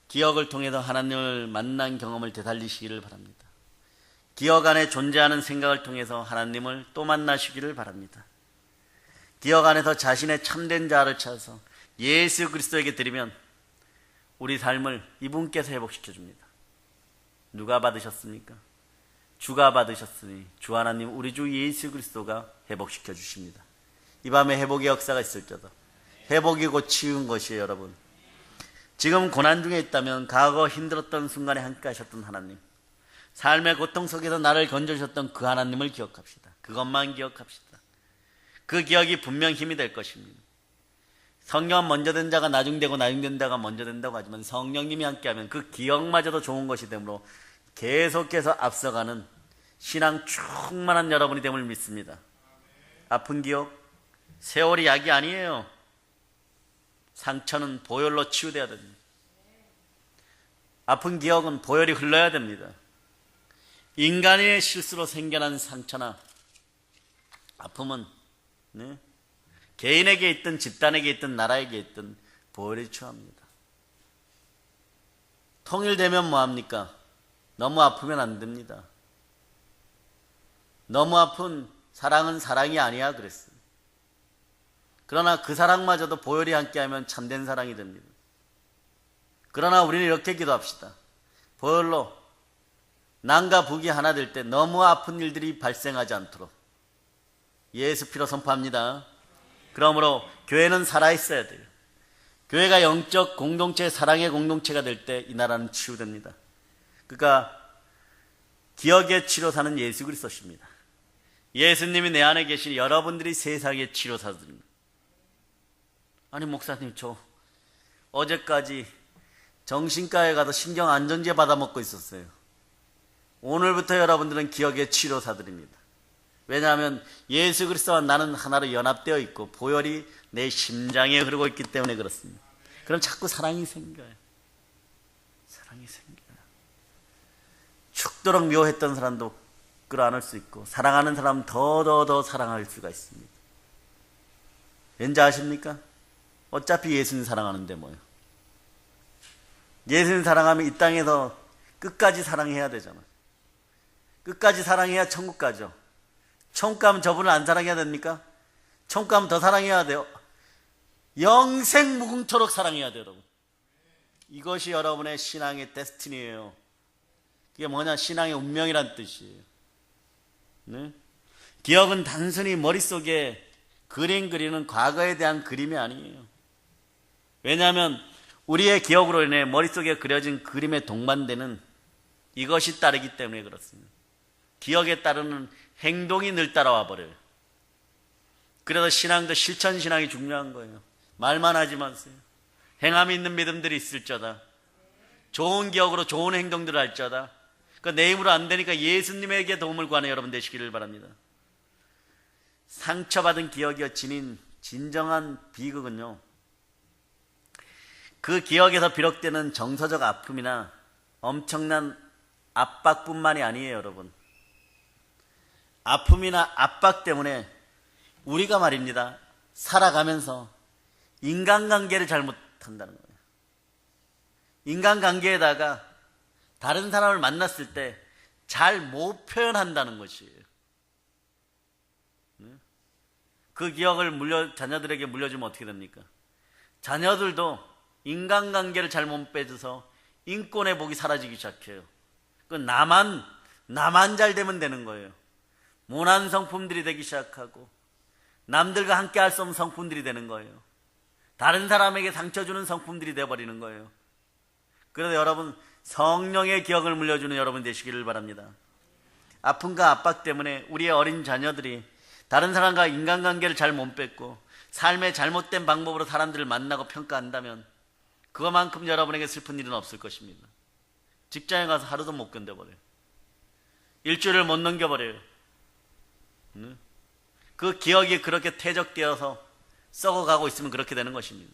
Speaker 1: 기억을 통해서 하나님을 만난 경험을 되살리시기를 바랍니다. 기억 안에 존재하는 생각을 통해서 하나님을 또 만나시기를 바랍니다. 기억 안에서 자신의 참된 자아를 찾아서 예수 그리스도에게 드리면 우리 삶을 이분께서 회복시켜 줍니다. 누가 받으셨습니까? 주가 받으셨으니 주 하나님 우리 주 예수 그리스도가 회복시켜 주십니다. 이 밤에 회복의 역사가 있을지어다. 회복이 곧 치유인 것이에요. 여러분, 지금 고난 중에 있다면 과거 힘들었던 순간에 함께 하셨던 하나님, 삶의 고통 속에서 나를 건져주셨던 그 하나님을 기억합시다. 그것만 기억합시다. 그 기억이 분명 힘이 될 것입니다. 성령 먼저 된 자가 나중되고 나중된 자가 먼저 된다고 하지만 성령님이 함께하면 그 기억마저도 좋은 것이 되므로 계속해서 앞서가는 신앙 충만한 여러분이 됨을 믿습니다. 아픈 기억, 세월이 약이 아니에요. 상처는 보혈로 치유돼야 됩니다. 아픈 기억은 보혈이 흘러야 됩니다. 인간의 실수로 생겨난 상처나 아픔은 개인에게 있든 집단에게 있든 나라에게 있든 보혈이 처합니다. 통일되면 뭐합니까? 너무 아프면 안 됩니다. 너무 아픈 사랑은 사랑이 아니야 그랬어요. 그러나 그 사랑마저도 보혈이 함께하면 참된 사랑이 됩니다. 그러나 우리는 이렇게 기도합시다. 보혈로 남과 북이 하나 될 때 너무 아픈 일들이 발생하지 않도록 예수 피로 선포합니다. 그러므로 교회는 살아있어야 돼요. 교회가 영적 공동체, 사랑의 공동체가 될 때 이 나라는 치유됩니다. 그러니까 기억의 치료사는 예수 그리스도십니다. 예수님이 내 안에 계신 여러분들이 세상의 치료사들입니다. 아니 목사님, 저 어제까지 정신과에 가서 신경안정제 받아먹고 있었어요. 오늘부터 여러분들은 기억의 치료사들입니다. 왜냐하면 예수 그리스도와 나는 하나로 연합되어 있고 보혈이 내 심장에 흐르고 있기 때문에 그렇습니다. 그럼 자꾸 사랑이 생겨요. 사랑이 생겨요. 죽도록 미워했던 사람도 끌어안을 수 있고 사랑하는 사람은 더 사랑할 수가 있습니다. 왠지 아십니까? 어차피 예수님 사랑하는데 뭐요. 예수님 사랑하면 이 땅에서 끝까지 사랑해야 되잖아. 끝까지 사랑해야 천국 가죠. 천국 가면 저분을 안 사랑해야 됩니까? 천국 가면 더 사랑해야 돼요. 영생 무궁토록 사랑해야 돼요, 여러분. 이것이 여러분의 신앙의 데스티니예요. 그게 뭐냐? 신앙의 운명이란 뜻이에요. 네? 기억은 단순히 머릿속에 그림 그리는 과거에 대한 그림이 아니에요. 왜냐하면 우리의 기억으로 인해 머릿속에 그려진 그림에 동반되는 이것이 따르기 때문에 그렇습니다. 기억에 따르는 행동이 늘 따라와 버려요. 그래서 신앙도 실천신앙이 중요한 거예요. 말만 하지 마세요. 행함이 있는 믿음들이 있을저다. 좋은 기억으로 좋은 행동들을 할저다. 내 힘으로 안 되니까 예수님에게 도움을 구하는 여러분 되시기를 바랍니다. 상처받은 기억이 지닌 진정한 비극은요, 그 기억에서 비롯되는 정서적 아픔이나 엄청난 압박뿐만이 아니에요, 여러분. 아픔이나 압박 때문에 우리가 말입니다, 살아가면서 인간관계를 잘못한다는 거예요. 인간관계에다가 다른 사람을 만났을 때 잘 못 표현한다는 것이에요. 그 기억을 자녀들에게 물려주면 어떻게 됩니까? 자녀들도 인간관계를 잘못 빼줘서 인권의 복이 사라지기 시작해요. 나만 잘 되면 되는 거예요. 모난 성품들이 되기 시작하고 남들과 함께 할 수 없는 성품들이 되는 거예요. 다른 사람에게 상처 주는 성품들이 되어버리는 거예요. 그래서 여러분, 성령의 기억을 물려주는 여러분 되시기를 바랍니다. 아픔과 압박 때문에 우리의 어린 자녀들이 다른 사람과 인간관계를 잘 못 맺고 삶의 잘못된 방법으로 사람들을 만나고 평가한다면 그것만큼 여러분에게 슬픈 일은 없을 것입니다. 직장에 가서 하루도 못 견뎌버려요. 일주일을 못 넘겨버려요. 그 기억이 그렇게 퇴적되어서 썩어가고 있으면 그렇게 되는 것입니다.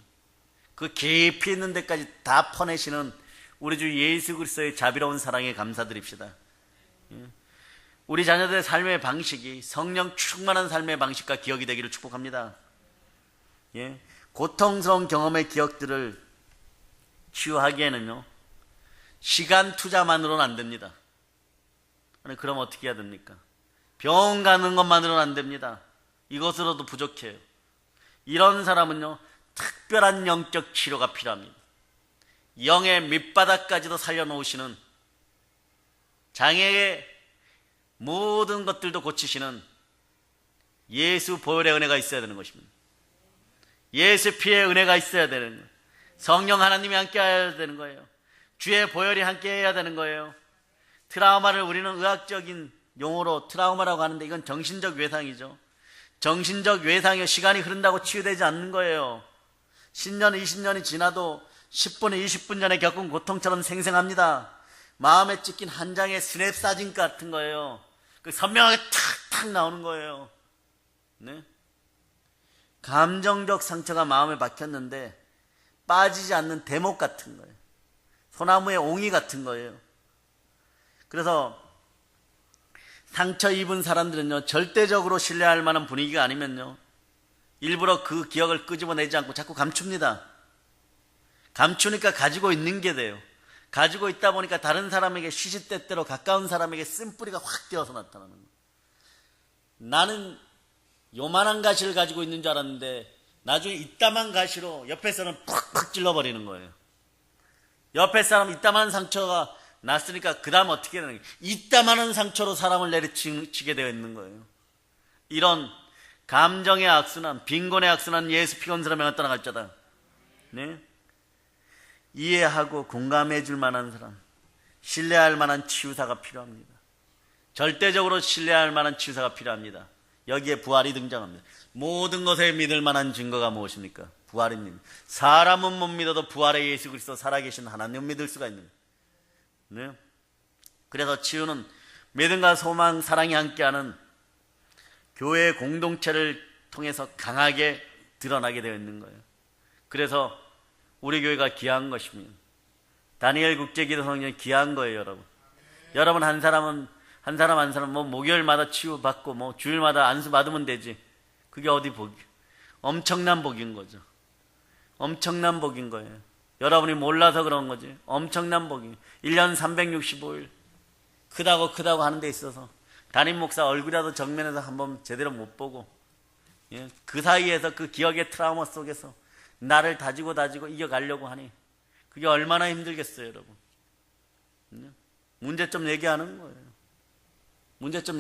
Speaker 1: 그 깊이 있는 데까지 다 퍼내시는 우리 주 예수 그리스도의 자비로운 사랑에 감사드립시다. 우리 자녀들의 삶의 방식이 성령 충만한 삶의 방식과 기억이 되기를 축복합니다. 고통스러운 경험의 기억들을 치유하기에는요, 시간 투자만으로는 안 됩니다. 아니, 그럼 어떻게 해야 됩니까? 병원 가는 것만으로는 안 됩니다. 이것으로도 부족해요. 이런 사람은요, 특별한 영적 치료가 필요합니다. 영의 밑바닥까지도 살려놓으시는, 장애의 모든 것들도 고치시는 예수 보혈의 은혜가 있어야 되는 것입니다. 예수 피의 은혜가 있어야 되는 거예요. 성령 하나님이 함께 해야 되는 거예요. 주의 보혈이 함께 해야 되는 거예요. 트라우마를 우리는 의학적인 용어로 트라우마라고 하는데 이건 정신적 외상이죠. 정신적 외상이요. 시간이 흐른다고 치유되지 않는 거예요. 10년, 20년이 지나도 10분, 20분 전에 겪은 고통처럼 생생합니다. 마음에 찍힌 한 장의 스냅 사진 같은 거예요. 그 선명하게 탁탁 나오는 거예요. 네? 감정적 상처가 마음에 박혔는데 빠지지 않는 대목 같은 거예요. 소나무의 옹이 같은 거예요. 그래서 상처 입은 사람들은요, 절대적으로 신뢰할 만한 분위기가 아니면요, 일부러 그 기억을 끄집어내지 않고 자꾸 감춥니다. 감추니까 가지고 있는 게 돼요. 가지고 있다 보니까 다른 사람에게 시시때때로 가까운 사람에게 쓴뿌리가 확 띄어서 나타나는 거예요. 나는 요만한 가시를 가지고 있는 줄 알았는데 나중에 이따만 가시로 옆에 사람 팍팍 찔러버리는 거예요. 옆에 사람 이따만 상처가 났으니까 그 다음 어떻게 되는 거예요? 이따만한 상처로 사람을 내리치게 되어 있는 거예요. 이런 감정의 악순환, 빈곤의 악순환 예수 피건스라 명을 떠나갈자다. 네? 이해하고 공감해 줄 만한 사람, 신뢰할 만한 치유사가 필요합니다. 절대적으로 신뢰할 만한 치유사가 필요합니다. 여기에 부활이 등장합니다. 모든 것에 믿을 만한 증거가 무엇입니까? 부활입니다. 사람은 못 믿어도 부활의 예수 그리스도 살아계신 하나님은 믿을 수가 있는 거예요. 네? 그래서 치유는 믿음과 소망, 사랑이 함께하는 교회 공동체를 통해서 강하게 드러나게 되어 있는 거예요. 그래서 우리 교회가 귀한 것입니다. 다니엘 국제기도 성전이 귀한 거예요, 여러분. 여러분 한 사람 뭐 목요일마다 치유받고 뭐 주일마다 안수 받으면 되지. 그게 어디 복이? 엄청난 복인 거죠. 엄청난 복인 거예요. 여러분이 몰라서 그런 거지. 엄청난 복이. 1년 365일 크다고 하는 데 있어서 담임 목사 얼굴이라도 정면에서 한번 제대로 못 보고, 예? 그 사이에서 그 기억의 트라우마 속에서 나를 다지고 이겨가려고 하니 그게 얼마나 힘들겠어요, 여러분. 문제점 얘기하는 거예요. 문제점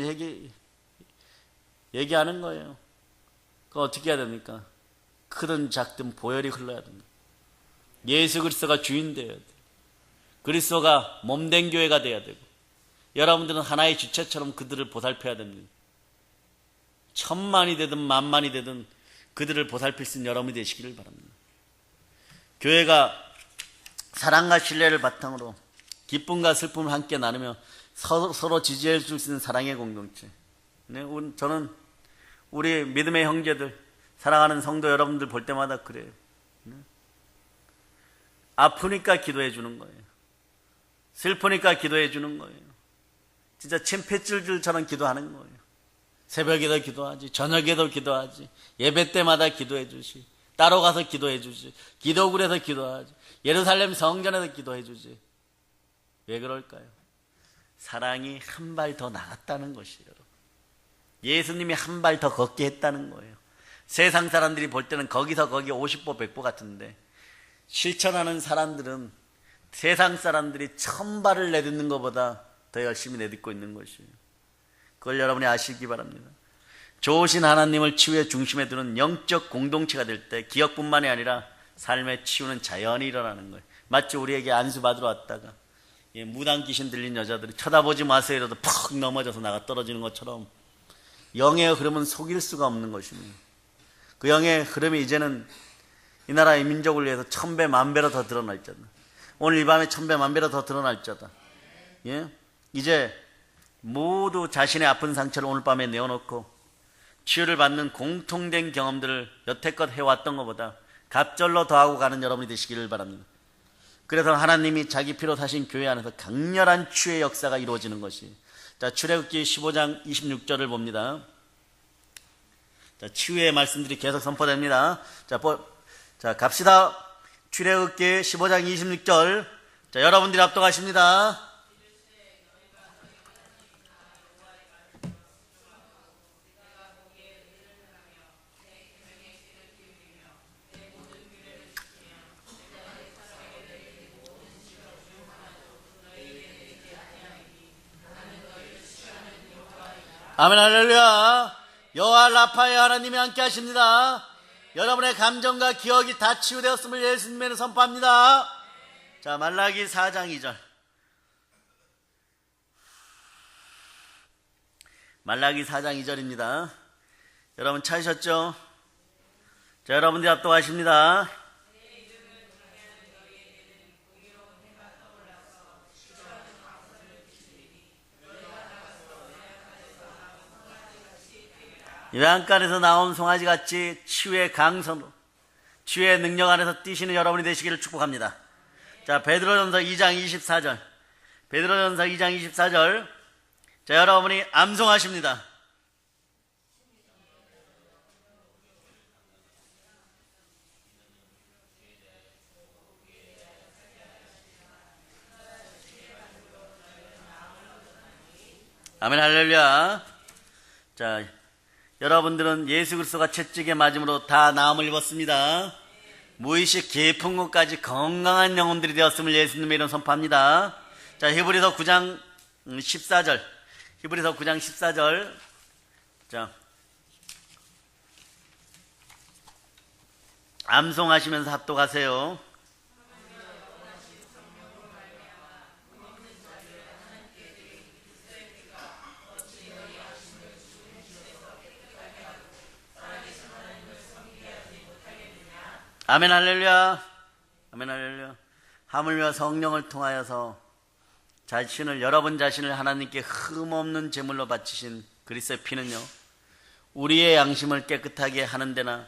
Speaker 1: 얘기하는 거예요. 그거 어떻게 해야 됩니까? 크든 작든 보혈이 흘러야 됩니다. 예수 그리스도가 주인 되어야 돼요. 그리스도가 몸된 교회가 되어야 되고, 여러분들은 하나의 주체처럼 그들을 보살펴야 됩니다. 1000만이 되든 10,000만이 되든 그들을 보살필 수 있는 여러분이 되시기를 바랍니다. 교회가 사랑과 신뢰를 바탕으로 기쁨과 슬픔을 함께 나누며 서로 지지해 줄 수 있는 사랑의 공동체. 네, 저는 우리 믿음의 형제들, 사랑하는 성도 여러분들 볼 때마다 그래요. 네? 아프니까 기도해 주는 거예요. 슬프니까 기도해 주는 거예요. 진짜 침패줄줄처럼 기도하는 거예요. 새벽에도 기도하지, 저녁에도 기도하지, 예배 때마다 기도해 주시, 따로 가서 기도해 주지, 기도굴에서 기도하지, 예루살렘 성전에서 기도해 주지. 왜 그럴까요? 사랑이 한 발 더 나갔다는 것이에요. 예수님이 한 발 더 걷게 했다는 거예요. 세상 사람들이 볼 때는 거기서 거기 50보 100보 같은데, 실천하는 사람들은 세상 사람들이 1000발을 내딛는 것보다 더 열심히 내딛고 있는 것이에요. 그걸 여러분이 아시기 바랍니다. 좋으신 하나님을 치유의 중심에 두는 영적 공동체가 될 때 기억뿐만이 아니라 삶의 치유는 자연히 일어나는 거예요. 마치 우리에게 안수 받으러 왔다가 무당 귀신 들린 여자들이 쳐다보지 마세요 이러도 퍽 넘어져서 나가 떨어지는 것처럼 영의 흐름은 속일 수가 없는 것입니다. 그 영의 흐름이 이제는 이 나라의 민족을 위해서 1000배, 10,000배로 더 드러날 자다. 오늘 이 밤에 1000배, 10,000배로 더 드러날 자다. 예? 이제 모두 자신의 아픈 상처를 오늘 밤에 내어놓고 치유를 받는 공통된 경험들을 여태껏 해왔던 것보다 갑절로 더하고 가는 여러분이 되시기를 바랍니다. 그래서 하나님이 자기 피로 사신 교회 안에서 강렬한 치유의 역사가 이루어지는 것이. 자, 출애굽기 15장 26절을 봅니다. 자, 치유의 말씀들이 계속 선포됩니다. 자, 갑시다. 출애굽기 15장 26절. 자, 여러분들이 합독하십니다. 아멘 할렐루야. 여호와 라파의 하나님이 함께 하십니다. 여러분의 감정과 기억이 다 치유되었음을 예수님으로 선포합니다. 자, 말라기 4장 2절. 말라기 4장 2절입니다. 여러분 찾으셨죠? 자, 여러분들이 합독하십니다. 외양간에서 나온 송아지같이 치유의 강선으로 치유의 능력 안에서 뛰시는 여러분이 되시기를 축복합니다. 자, 베드로전서 2장 24절. 베드로전서 2장 24절. 자, 여러분이 암송하십니다. 아멘 할렐루야. 자, 여러분들은 예수 그리스도가 채찍에 맞음으로 다 나음을 입었습니다. 무의식 깊은 곳까지 건강한 영혼들이 되었음을 예수님의 이름 선포합니다. 자, 히브리서 9장 14절. 히브리서 9장 14절. 자, 암송하시면서 합독하세요. 아멘 할렐루야. 아멘 할렐루야. 하물며 성령을 통하여서 여러분 자신을 하나님께 흠없는 제물로 바치신 그리스도의 피는요, 우리의 양심을 깨끗하게 하는 데나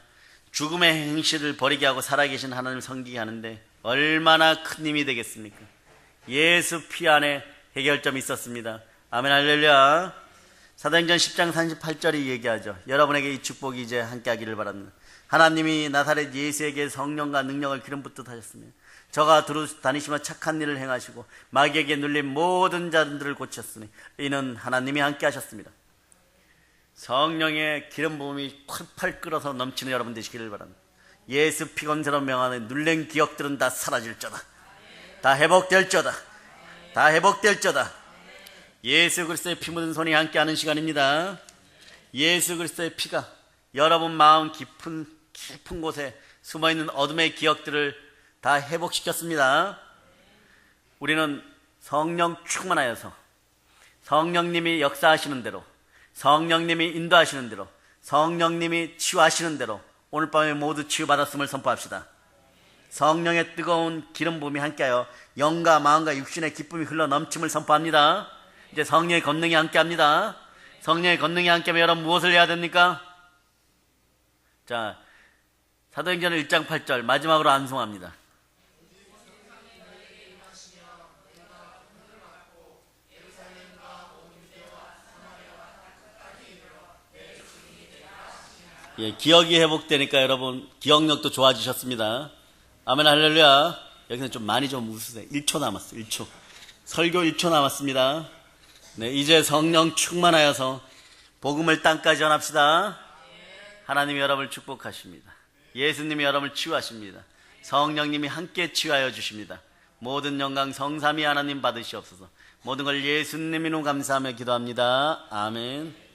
Speaker 1: 죽음의 행실을 버리게 하고 살아계신 하나님을 섬기게 하는데 얼마나 큰 힘이 되겠습니까? 예수 피 안에 해결점이 있었습니다. 아멘 할렐루야. 사도행전 10장 38절이 얘기하죠. 여러분에게 이 축복이 이제 함께 하기를 바랍니다. 하나님이 나사렛 예수에게 성령과 능력을 기름 붓듯 하셨으며 저가 두루 다니시며 착한 일을 행하시고 마귀에게 눌린 모든 자들을 고쳤으니 이는 하나님이 함께 하셨습니다. 성령의 기름 부음이 펄펄 끓어서 넘치는 여러분 되시기를 바랍니다. 예수 피건세로 명하는 눌린 기억들은 다 사라질 자다. 다 회복될 자다. 다 회복될 자다. 예수 그리스도의 피 묻은 손이 함께하는 시간입니다. 예수 그리스도의 피가 여러분 마음 깊은 곳에 숨어있는 어둠의 기억들을 다 회복시켰습니다. 우리는 성령 충만하여서 성령님이 역사하시는 대로, 성령님이 인도하시는 대로, 성령님이 치유하시는 대로 오늘 밤에 모두 치유받았음을 선포합시다. 성령의 뜨거운 기름 부음이 함께하여 영과 마음과 육신의 기쁨이 흘러 넘침을 선포합니다. 이제 성령의 권능이 함께합니다. 성령의 권능이 함께하면 여러분 무엇을 해야 됩니까? 자, 사도행전 1장 8절 마지막으로 암송합니다. 예, 기억이 회복되니까 여러분 기억력도 좋아지셨습니다. 아멘 할렐루야. 여기서 좀 많이 좀 웃으세요. 1초 남았어요. 1초. 설교 1초 남았습니다. 네, 이제 성령 충만하여서 복음을 땅까지 전합시다. 하나님이 여러분을 축복하십니다. 예수님이 여러분을 치유하십니다. 성령님이 함께 치유하여 주십니다. 모든 영광 성삼위 하나님 받으시옵소서. 모든 걸 예수님 이름 감사하며 기도합니다. 아멘.